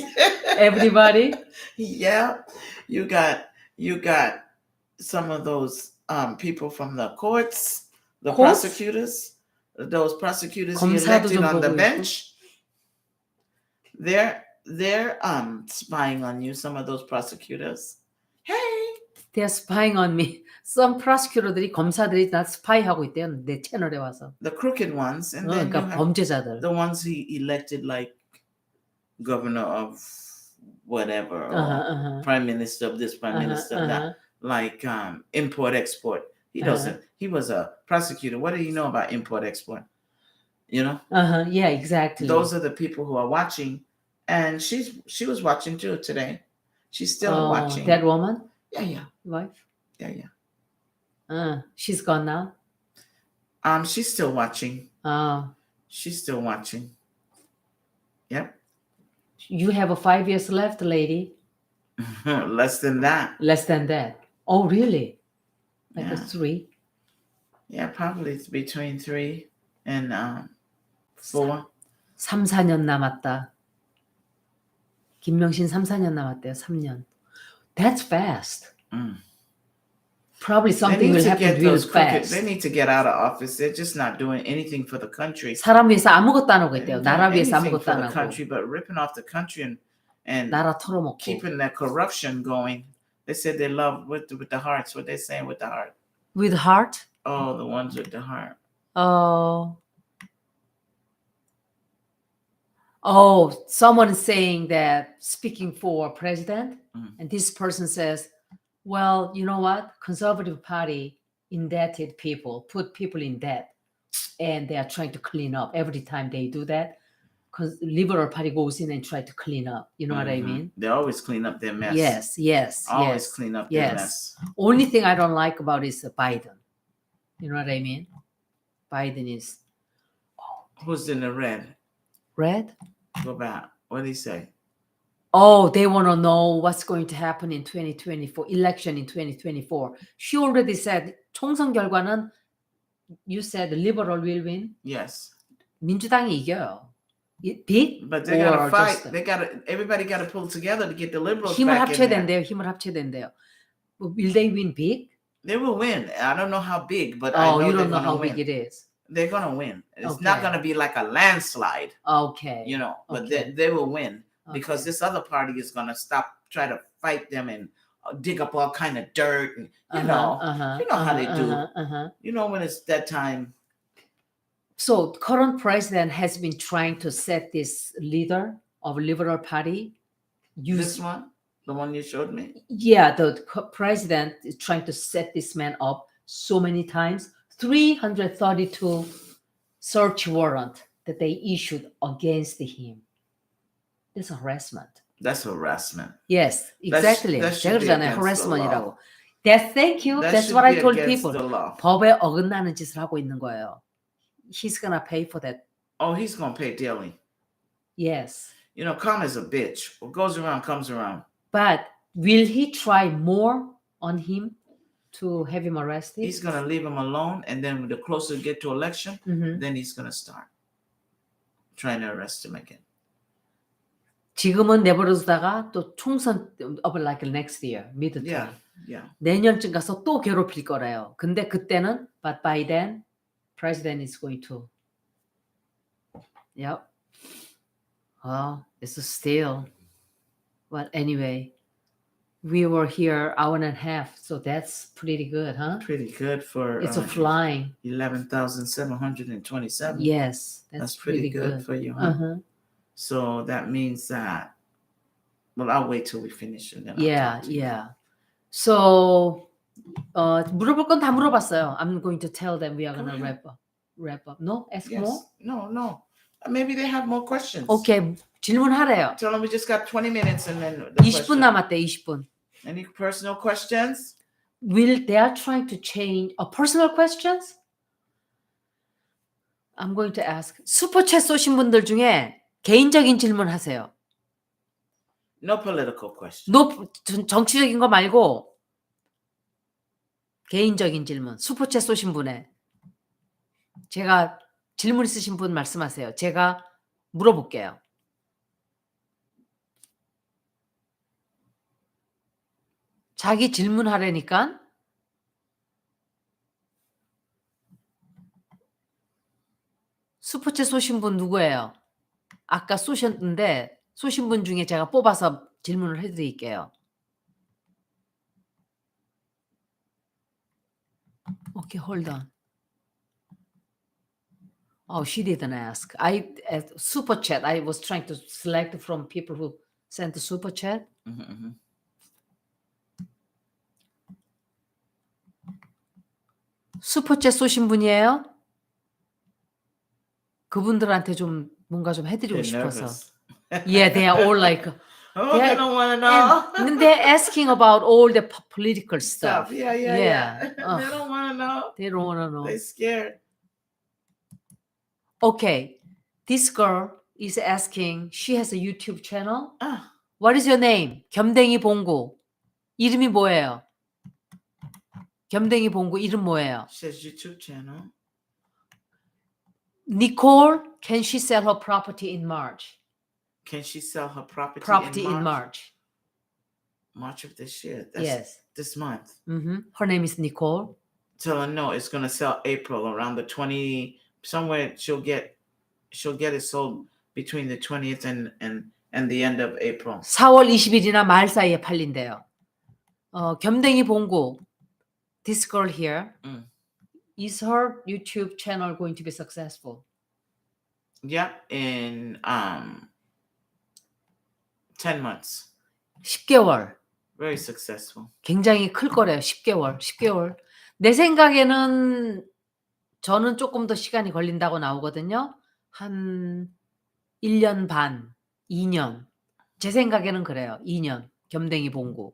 Everybody. Yeah. You got some of those people from the courts, the Courts? prosecutors, those prosecutors he 검사도 elected 좀 on the 보고 있고. bench. They're spying on you, some of those prosecutors. Hey. They're spying on me. Some prosecutor들이 검사들이 나 스파이하고 있대요. 내 채널에 와서. The crooked ones, and then you 그러니까 have 범죄자들. the ones he elected, like governor of whatever, or prime minister of this, prime minister of that, like import export. He doesn't. He was a prosecutor. What do you know about import export? Yeah, exactly. Those are the people who are watching, and she was watching too today. She's still watching. That woman? Yeah. Wife? Yeah. She's gone now? She's still watching. Oh. She's still watching. Yep. You have 5 years left, lady. Less than that. Less than that. Oh, really? Like Yeah. 3? Yeah, probably it's between 3 and 4. 3, 4년 남았다. 김명신 3, 4년 남았대요. 3년. That's fast. Probably something will happen real fast. They need to get out of office. They're just not doing anything for the country. 사람 위해서 아무것도 안 하고 They 있대요. ain't 나라 doing 위해서 anything 아무것도 for 안 the 하고. country, but ripping off the country and 나라 털어먹고. keeping that corruption going. They said they love with the hearts. What they saying with the heart? With heart? Oh, the ones with the heart. Oh, someone is saying that, speaking for president, and this person says, well, you know what? Conservative Party indebted people, put people in debt, and they are trying to clean up. Every time they do that, because Liberal Party goes in and try to clean up. You know what I mean? They always clean up their mess. Yes. Always clean up their mess. Only thing I don't like about is Biden. You know what I mean? Biden is... Who's in the red? Red? Go back. What did he say? Oh, they want to know what's going to happen in 2024, election in 2024. She already said, 총선 결과는, you said the liberal will win. Yes. 민주당이 이겨요. big But they gotta or fight. just Everybody gotta pull together to get the liberals 힘을 back in 합쳐야 there. 된대요. 힘을 합쳐야 된대요. Will they win big? They will win. I don't know how big, but I know you they're don't know gonna how win. big it is. They're gonna win. It's not Okay. gonna be like a landslide, Okay. you know. But Okay. they will win because Okay. this other party is gonna try to fight them and dig up all kind of dirt. And, you know how they do. You know when it's that time. So current president has been trying to set this leader of Liberal Party. This one, the one you showed me. Yeah, the president is trying to set this man up so many times. 332 search warrant that they issued against him. That's harassment. That's harassment. Yes, exactly. That 제가 should be 그러잖아요. against the harassment이라고. law. Thank you. That That's should what I be told against people. the law. 법에 어긋나는 짓을 하고 있는 거예요. He's gonna pay for that. Oh, he's gonna pay dearly. Yes. You know, karma's a bitch. What goes around comes around. But will he try more on him to have him arrested? He's gonna leave him alone, and then the closer we get to election, Mhm. then he's gonna start trying to arrest him again. 지금은 내버려두다가 또 총선 of like next year, midterm. Yeah. 내년쯤 가서 또 괴롭힐 거래요. 근데 그때는 but by then president is going to. Yep. Oh, it's still. But anyway, we were here hour and a half, so that's pretty good, huh? Pretty good for It's a flying. 11,727. Yes, That's pretty good for you, huh? Uh-huh. So that means that. Well, I'll wait till we finish and then. Yeah, yeah. So, 물어볼 건 다 물어봤어요. I'm going to tell them we are gonna wrap up. No, ask more. No. Maybe they have more questions. Okay, 질문하래요. Tell them we just got 20 minutes and then. 20분 남았대. 20분. Any personal questions? They are trying to change personal questions? I'm going to ask. 슈퍼챗 쏘신 분들 중에 개인적인 질문 하세요. No political questions. 정치적인 거 말고 개인적인 질문. 슈퍼챗 쏘신 분에 제가 질문 있으신 분 말씀하세요. 제가 물어볼게요. 자기 질문하려니까 슈퍼챗 쏘신 분 누구예요? 아까 쏘신 분 중에 제가 뽑아서 질문을 해드릴게요. Okay, hold on. Oh, she didn't ask. Super chat. I was trying to select from people who sent the super chat. 슈퍼챗 쏘신 분이에요? 그분들한테 좀 뭔가 좀 해드리고 싶어서. Yeah, they are all like. They don't want to know. And they're asking about all the political stuff. Yeah. They don't want to know. They don't want to know. They're scared. Okay, this girl is asking. She has a YouTube channel. Ah. What is your name? 겸댕이 봉구. 이름이 뭐예요? 겸댕이 봉구 이름 뭐예요? She has YouTube channel. Nicole, can she sell her property in March? Can she sell her property in March? March of this year. That's Yes. This month. Her name is Nicole. Tell her no, it's gonna sell April around the 20 somewhere. She'll get it sold between the 20th and the end of April. 4월 20일이나 말 사이에 팔린대요. 겸댕이 봉구. This girl here. Is her YouTube channel going to be successful? Yeah, in 10 months. 10개월. Very successful. 굉장히 클 거래요. 10개월. 내 생각에는 저는 조금 더 시간이 걸린다고 나오거든요. 한 1년 반, 2년. 제 생각에는 그래요. 2년. 겸댕이 봉구.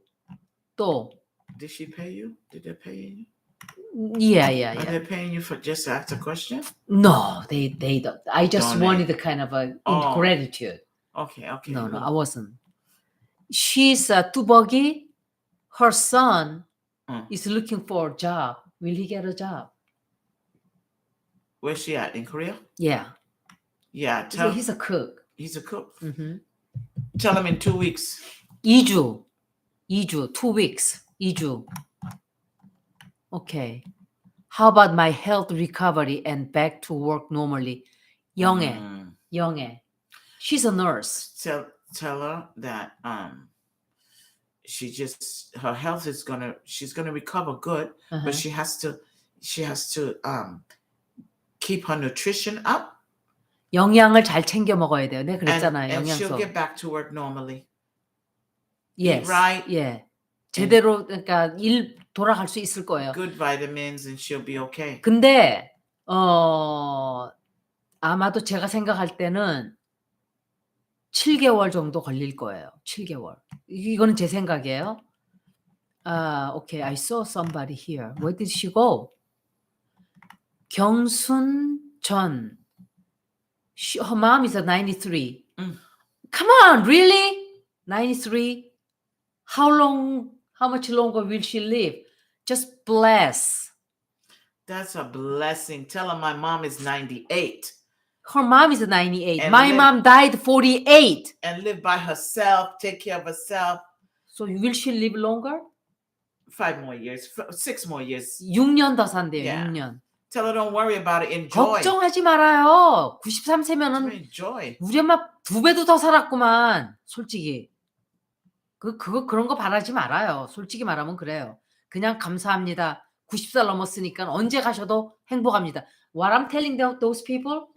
또 Did she pay you? Did they pay you? Yeah. Are they paying you for just to ask a question? No, they don't. I just Donate. wanted the kind of a gratitude. Okay. No, I wasn't. She's a 뚜벅이. Her son is looking for a job. Will he get a job? Where's she at? In Korea? Yeah. Yeah, He's a cook. he's a cook. Mhm. Tell him in 2 weeks. 2주, 2 weeks, 2주. Okay. How about my health recovery and back to work normally? 영애, 영애. She's a nurse. Tell her that her health is she's gonna recover good, but she has to keep her nutrition up. 영양을 잘 챙겨 먹어야 돼요. 내가 그랬잖아요. And she'll 영양소. get back to work normally. Yes. Eat right. 예. 제대로 그러니까 일 돌아갈 수 있을 거예요. Good vitamins and she'll be okay. 근데 아마도 제가 생각할 때는 7개월 정도 걸릴 거예요. 7개월. 이거는 제 생각이에요. Okay. I saw somebody here. Where did she go? 경순전. Her mom is a 93. Come on, really? 93? How much longer will she live? Just bless. That's a blessing. Tell her my mom is 98. Her mom is 98. And My mom died 48. And live by herself, take care of herself. So will she live longer? 5 more years, 6 more years. 6년 더 산대요. Yeah. 6년. Tell her don't worry about it. Enjoy. 걱정하지 말아요. 93세면은 Enjoy. 우리 엄마 2배도 더 살았구만. 솔직히. 그런 거 바라지 말아요. 솔직히 말하면 그래요. 그냥 감사합니다. 90살 넘었으니까 언제 가셔도 행복합니다. What I'm telling those people,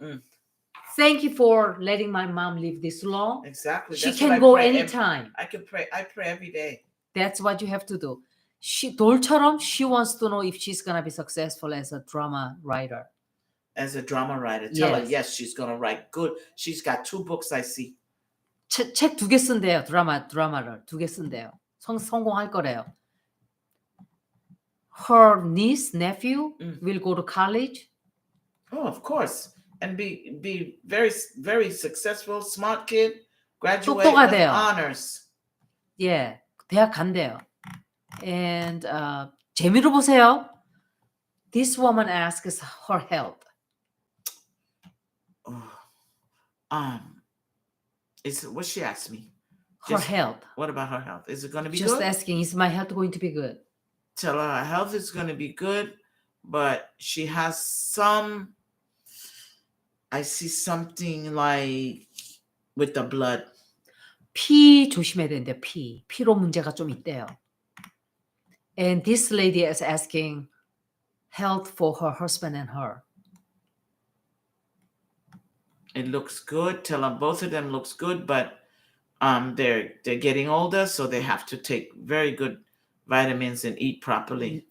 thank you for letting my mom live this long. Exactly. She That's can what I go pray anytime. I pray every day. That's what you have to do. 돌처럼 she wants to know if she's gonna be successful as a drama writer. As a drama writer. Tell her, yes, she's gonna write good. She's got 2 books I see. 책 2개 쓴대요. 드라마를 2개 쓴대요. 성공할 거래요. Her niece, nephew will go to college. Oh, of course. And be very, very successful, smart kid, graduate with 똑똑하대요. honors. 예, 대학 간대요. And 재미로 보세요. This woman asks her health. What she asked me? Her health. What about her health? Is it going to be Just good? asking, is my health going to be good? Tell her her health is going to be good, but she has I see something like with the blood. 피 조심해야 되는데 피로 문제가 좀 있대요. And this lady is asking health for her husband and her. It looks good. Tell them both of them looks good, but they're getting older, so they have to take very good vitamins and eat properly.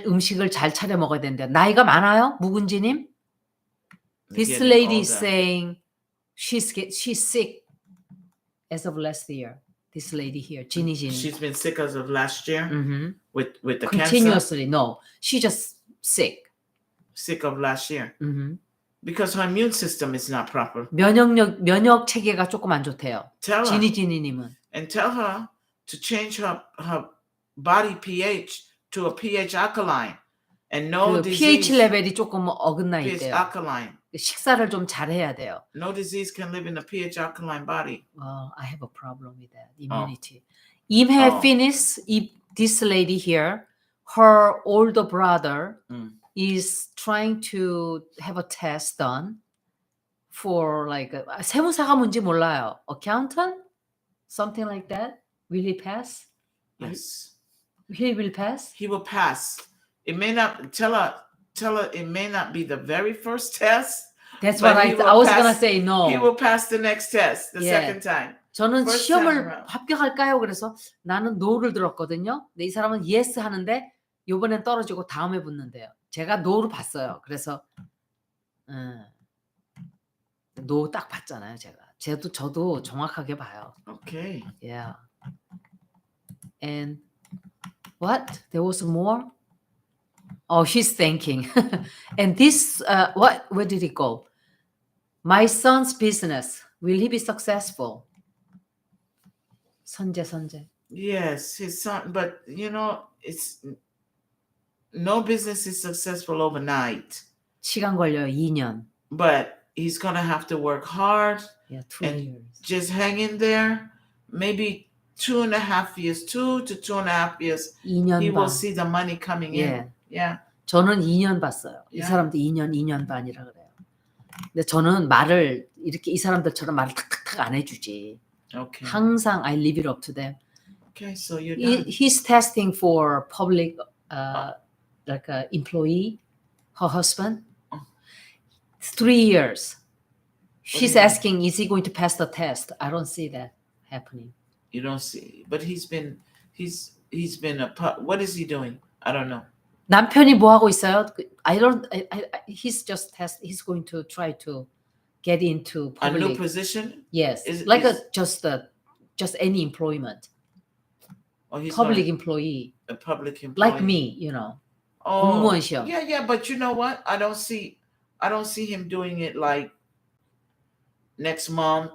음식을 잘 차려 먹어야 되는데 나이가 많아요, 묵은지님? This lady is saying she's sick as of last year. This lady here, Ginny. She's been sick as of last year with the continuously. cancer. No, she's just sick. Sick of last year. Because her immune system is not proper. 면역 체계가 조금 안 좋대요. Tell her. 지니님은. And tell her to change her body pH to a pH alkaline. And no disease. pH 레벨이 조금 어긋나 pH 있대요. alkaline. 식사를 좀 잘해야 돼요. No disease can live in a pH alkaline body. I have a problem with that. Immunity. 임해 Finis, this lady here, her older brother is trying to have a test done for like 세무사가 뭔지 몰라요. Accountant? Something like that? Will he pass? Yes. He will pass? He will pass. It may not tell her it may not be the very first test. That's what I was gonna say. No. He will pass the next test, the second time. 저는 시험을 합격할까요? 그래서 나는 no를 들었거든요. 근데 이 사람은 yes 하는데 이번엔 떨어지고 다음에 붙는데요. 제가 no로 봤어요. 그래서 no 딱 봤잖아요. 저도 정확하게 봐요. Okay. Yeah. And what? There was more? Oh, she's thinking. And this, where did it go? My son's business. Will he be successful? 선재. Yes, his son, but it's no business is successful overnight. 시간 걸려요. 2년. But he's gonna have to work hard Yeah, 2 and years. just hang in there. Maybe 2.5 years, 2 to 2.5 years, 2년 he will 반. see the money coming in. Yeah. 저는 2년 봤어요. 이 Yeah. 사람도 2년 반이라 그래요. 근데 저는 말을 이렇게 이 사람들처럼 말을 탁탁탁 안 해주지. Okay. 항상 I leave it up to them. Okay, so you're done. He's testing for public, like a employee, her husband. 3 years. She's do you mean? asking, is he going to pass the test? I don't see that happening. You don't see, but he's been what is he doing? I don't know. 남편이 뭐 하고 있어요? He's going to try to get into A new public. position? Yes, Is- like is- just any employment. Or he's Public going- employee, a public employee. like me, you know. Oh, 공무원 시험. yeah, but you know what? I don't see him doing it like next month.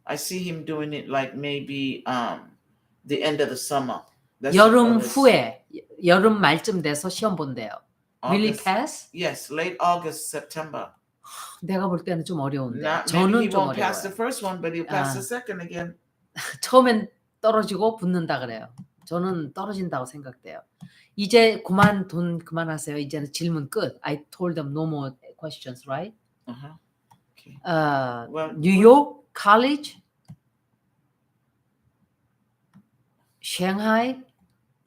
I see him doing it like maybe the end of the summer. That's 여름 August. 후에, 여름 말쯤 돼서 시험 본대요. Will he August. pass? Yes, late August, September. 내가 볼 때는 좀 어려운데. Maybe 저는 he 좀 won't pass the 어려워요. first one, but he'll pass 아. the second again. 처음엔 떨어지고 붙는다 그래요. 저는 떨어진다고 생각돼요. 이제 돈 그만하세요. 이제는 질문 끝. I told them no more questions, right? Uh-huh. Okay. Well, 뉴욕 college, Shanghai.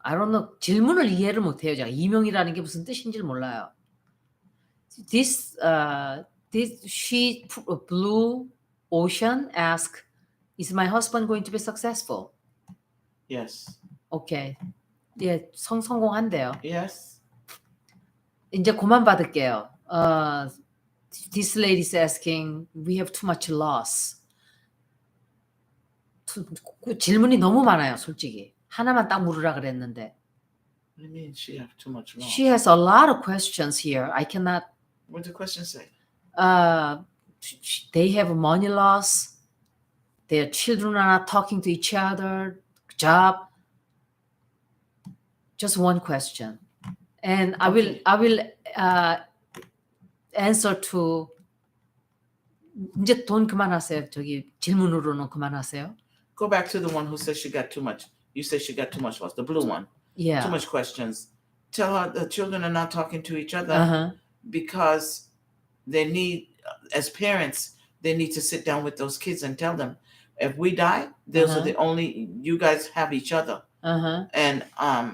I don't know. 질문을 이해를 못해요. 제가 이명이라는 게 무슨 뜻인지 몰라요. She Blue Ocean asked, "Is my husband going to be successful?" yes. 오케이. 예, 성공한대요. Yes. 이제 그만 받을게요. This lady is asking, we have too much loss. 질문이 너무 많아요, 솔직히. 하나만 딱 물으라 그랬는데. What do you mean she have too much loss? She has a lot of questions here. I cannot. What's the question say? They have money loss. Their children are not talking to each other. Job. Just one question, and I will answer to. 이제 돈 그만하세요. 저기 질문으로는 그만하세요. Go back to the one who says she got too much. You say she got too much loss. The blue one. Yeah. Too much questions. Tell her the children are not talking to each other Uh-huh. because they need, as parents, they need to sit down with those kids and tell them, if we die, those are the only, you guys have each other. Uh-huh. And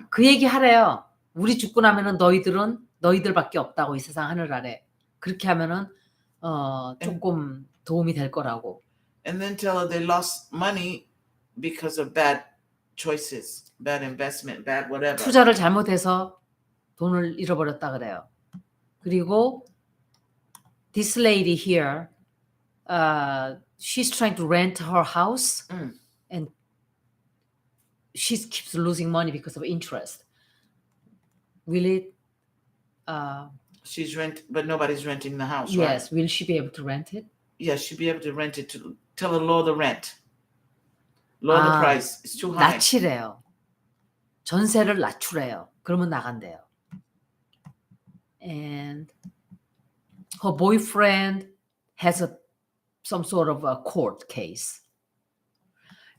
그 얘기 하래요. 우리 죽고 나면은 너희들밖에 없다고 이 세상 하늘 아래. 그렇게 하면은 조금 도움이 될 거라고. And then tell her they lost money because of bad choices, bad investment, bad whatever. 투자를 잘못해서 돈을 잃어버렸다 그래요. 그리고 this lady here, she's trying to rent her house, and she keeps losing money because of interest. Will it? She's but nobody's renting the house, Yes. right? Will she be able to rent it? Yes, she'll be able to rent it to tell her lower the rent. Lower the price. It's too high. 낮추래요. 전세를 낮추래요. 그러면 나간대요. And her boyfriend has some sort of a court case.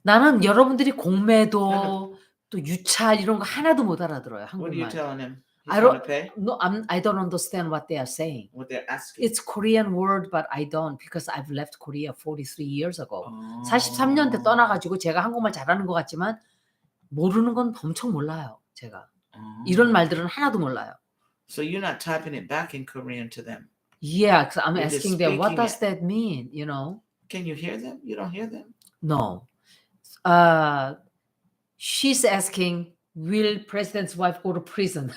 나는 여러분들이 공매도 또 유찰 이런 거 하나도 못 알아들어요. What are you 한국말. telling him? He's I going don't to pay? No, I don't understand what they are saying. What they're asking. It's Korean word, but I don't because I've left Korea 43 years ago. Oh. 43년 때 떠나가지고 제가 한국말 잘하는 것 같지만 모르는 건 엄청 몰라요. 제가 이런 말들은 하나도 몰라요. So you're not typing it back in Korean to them. Yeah, because I'm You're just asking them, what speaking does that mean? You know? Can you hear them? You don't hear them? No. She's asking, will president's wife go to prison?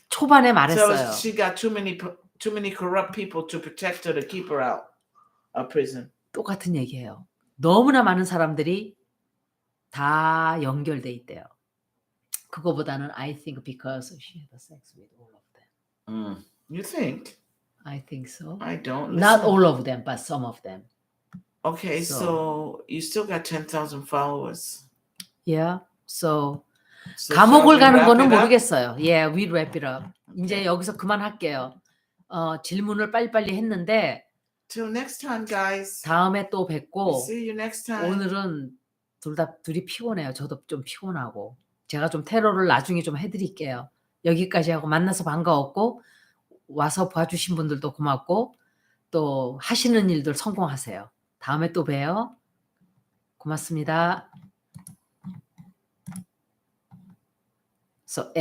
초반에 So 말했어요. she got too many corrupt people to protect her to keep her out of prison. 똑같은 얘기예요. 너무나 많은 사람들이 다 연결돼 있대요. 그거보다는 I think because she had sex with all of them. You think? I think so. I don't. Not Listen. all of them, but some of them. Okay, so you still got 10,000 followers. Yeah. So So 감옥을 shall we 가는 wrap 거는 it up? 모르겠어요. Yeah, we wrap it up. 이제 여기서 그만할게요. 질문을 빨리빨리 했는데 Till next time, guys. 다음에 또 We'll 뵙고 see you next time. 오늘은 둘이 피곤해요. 저도 좀 피곤하고. 제가 좀 테러를 나중에 좀 해 드릴게요. 여기까지 하고 만나서 반가웠고 와서 봐주신 분들도 고맙고 또 하시는 일들 성공하세요. 다음에 또 봬요. 고맙습니다. So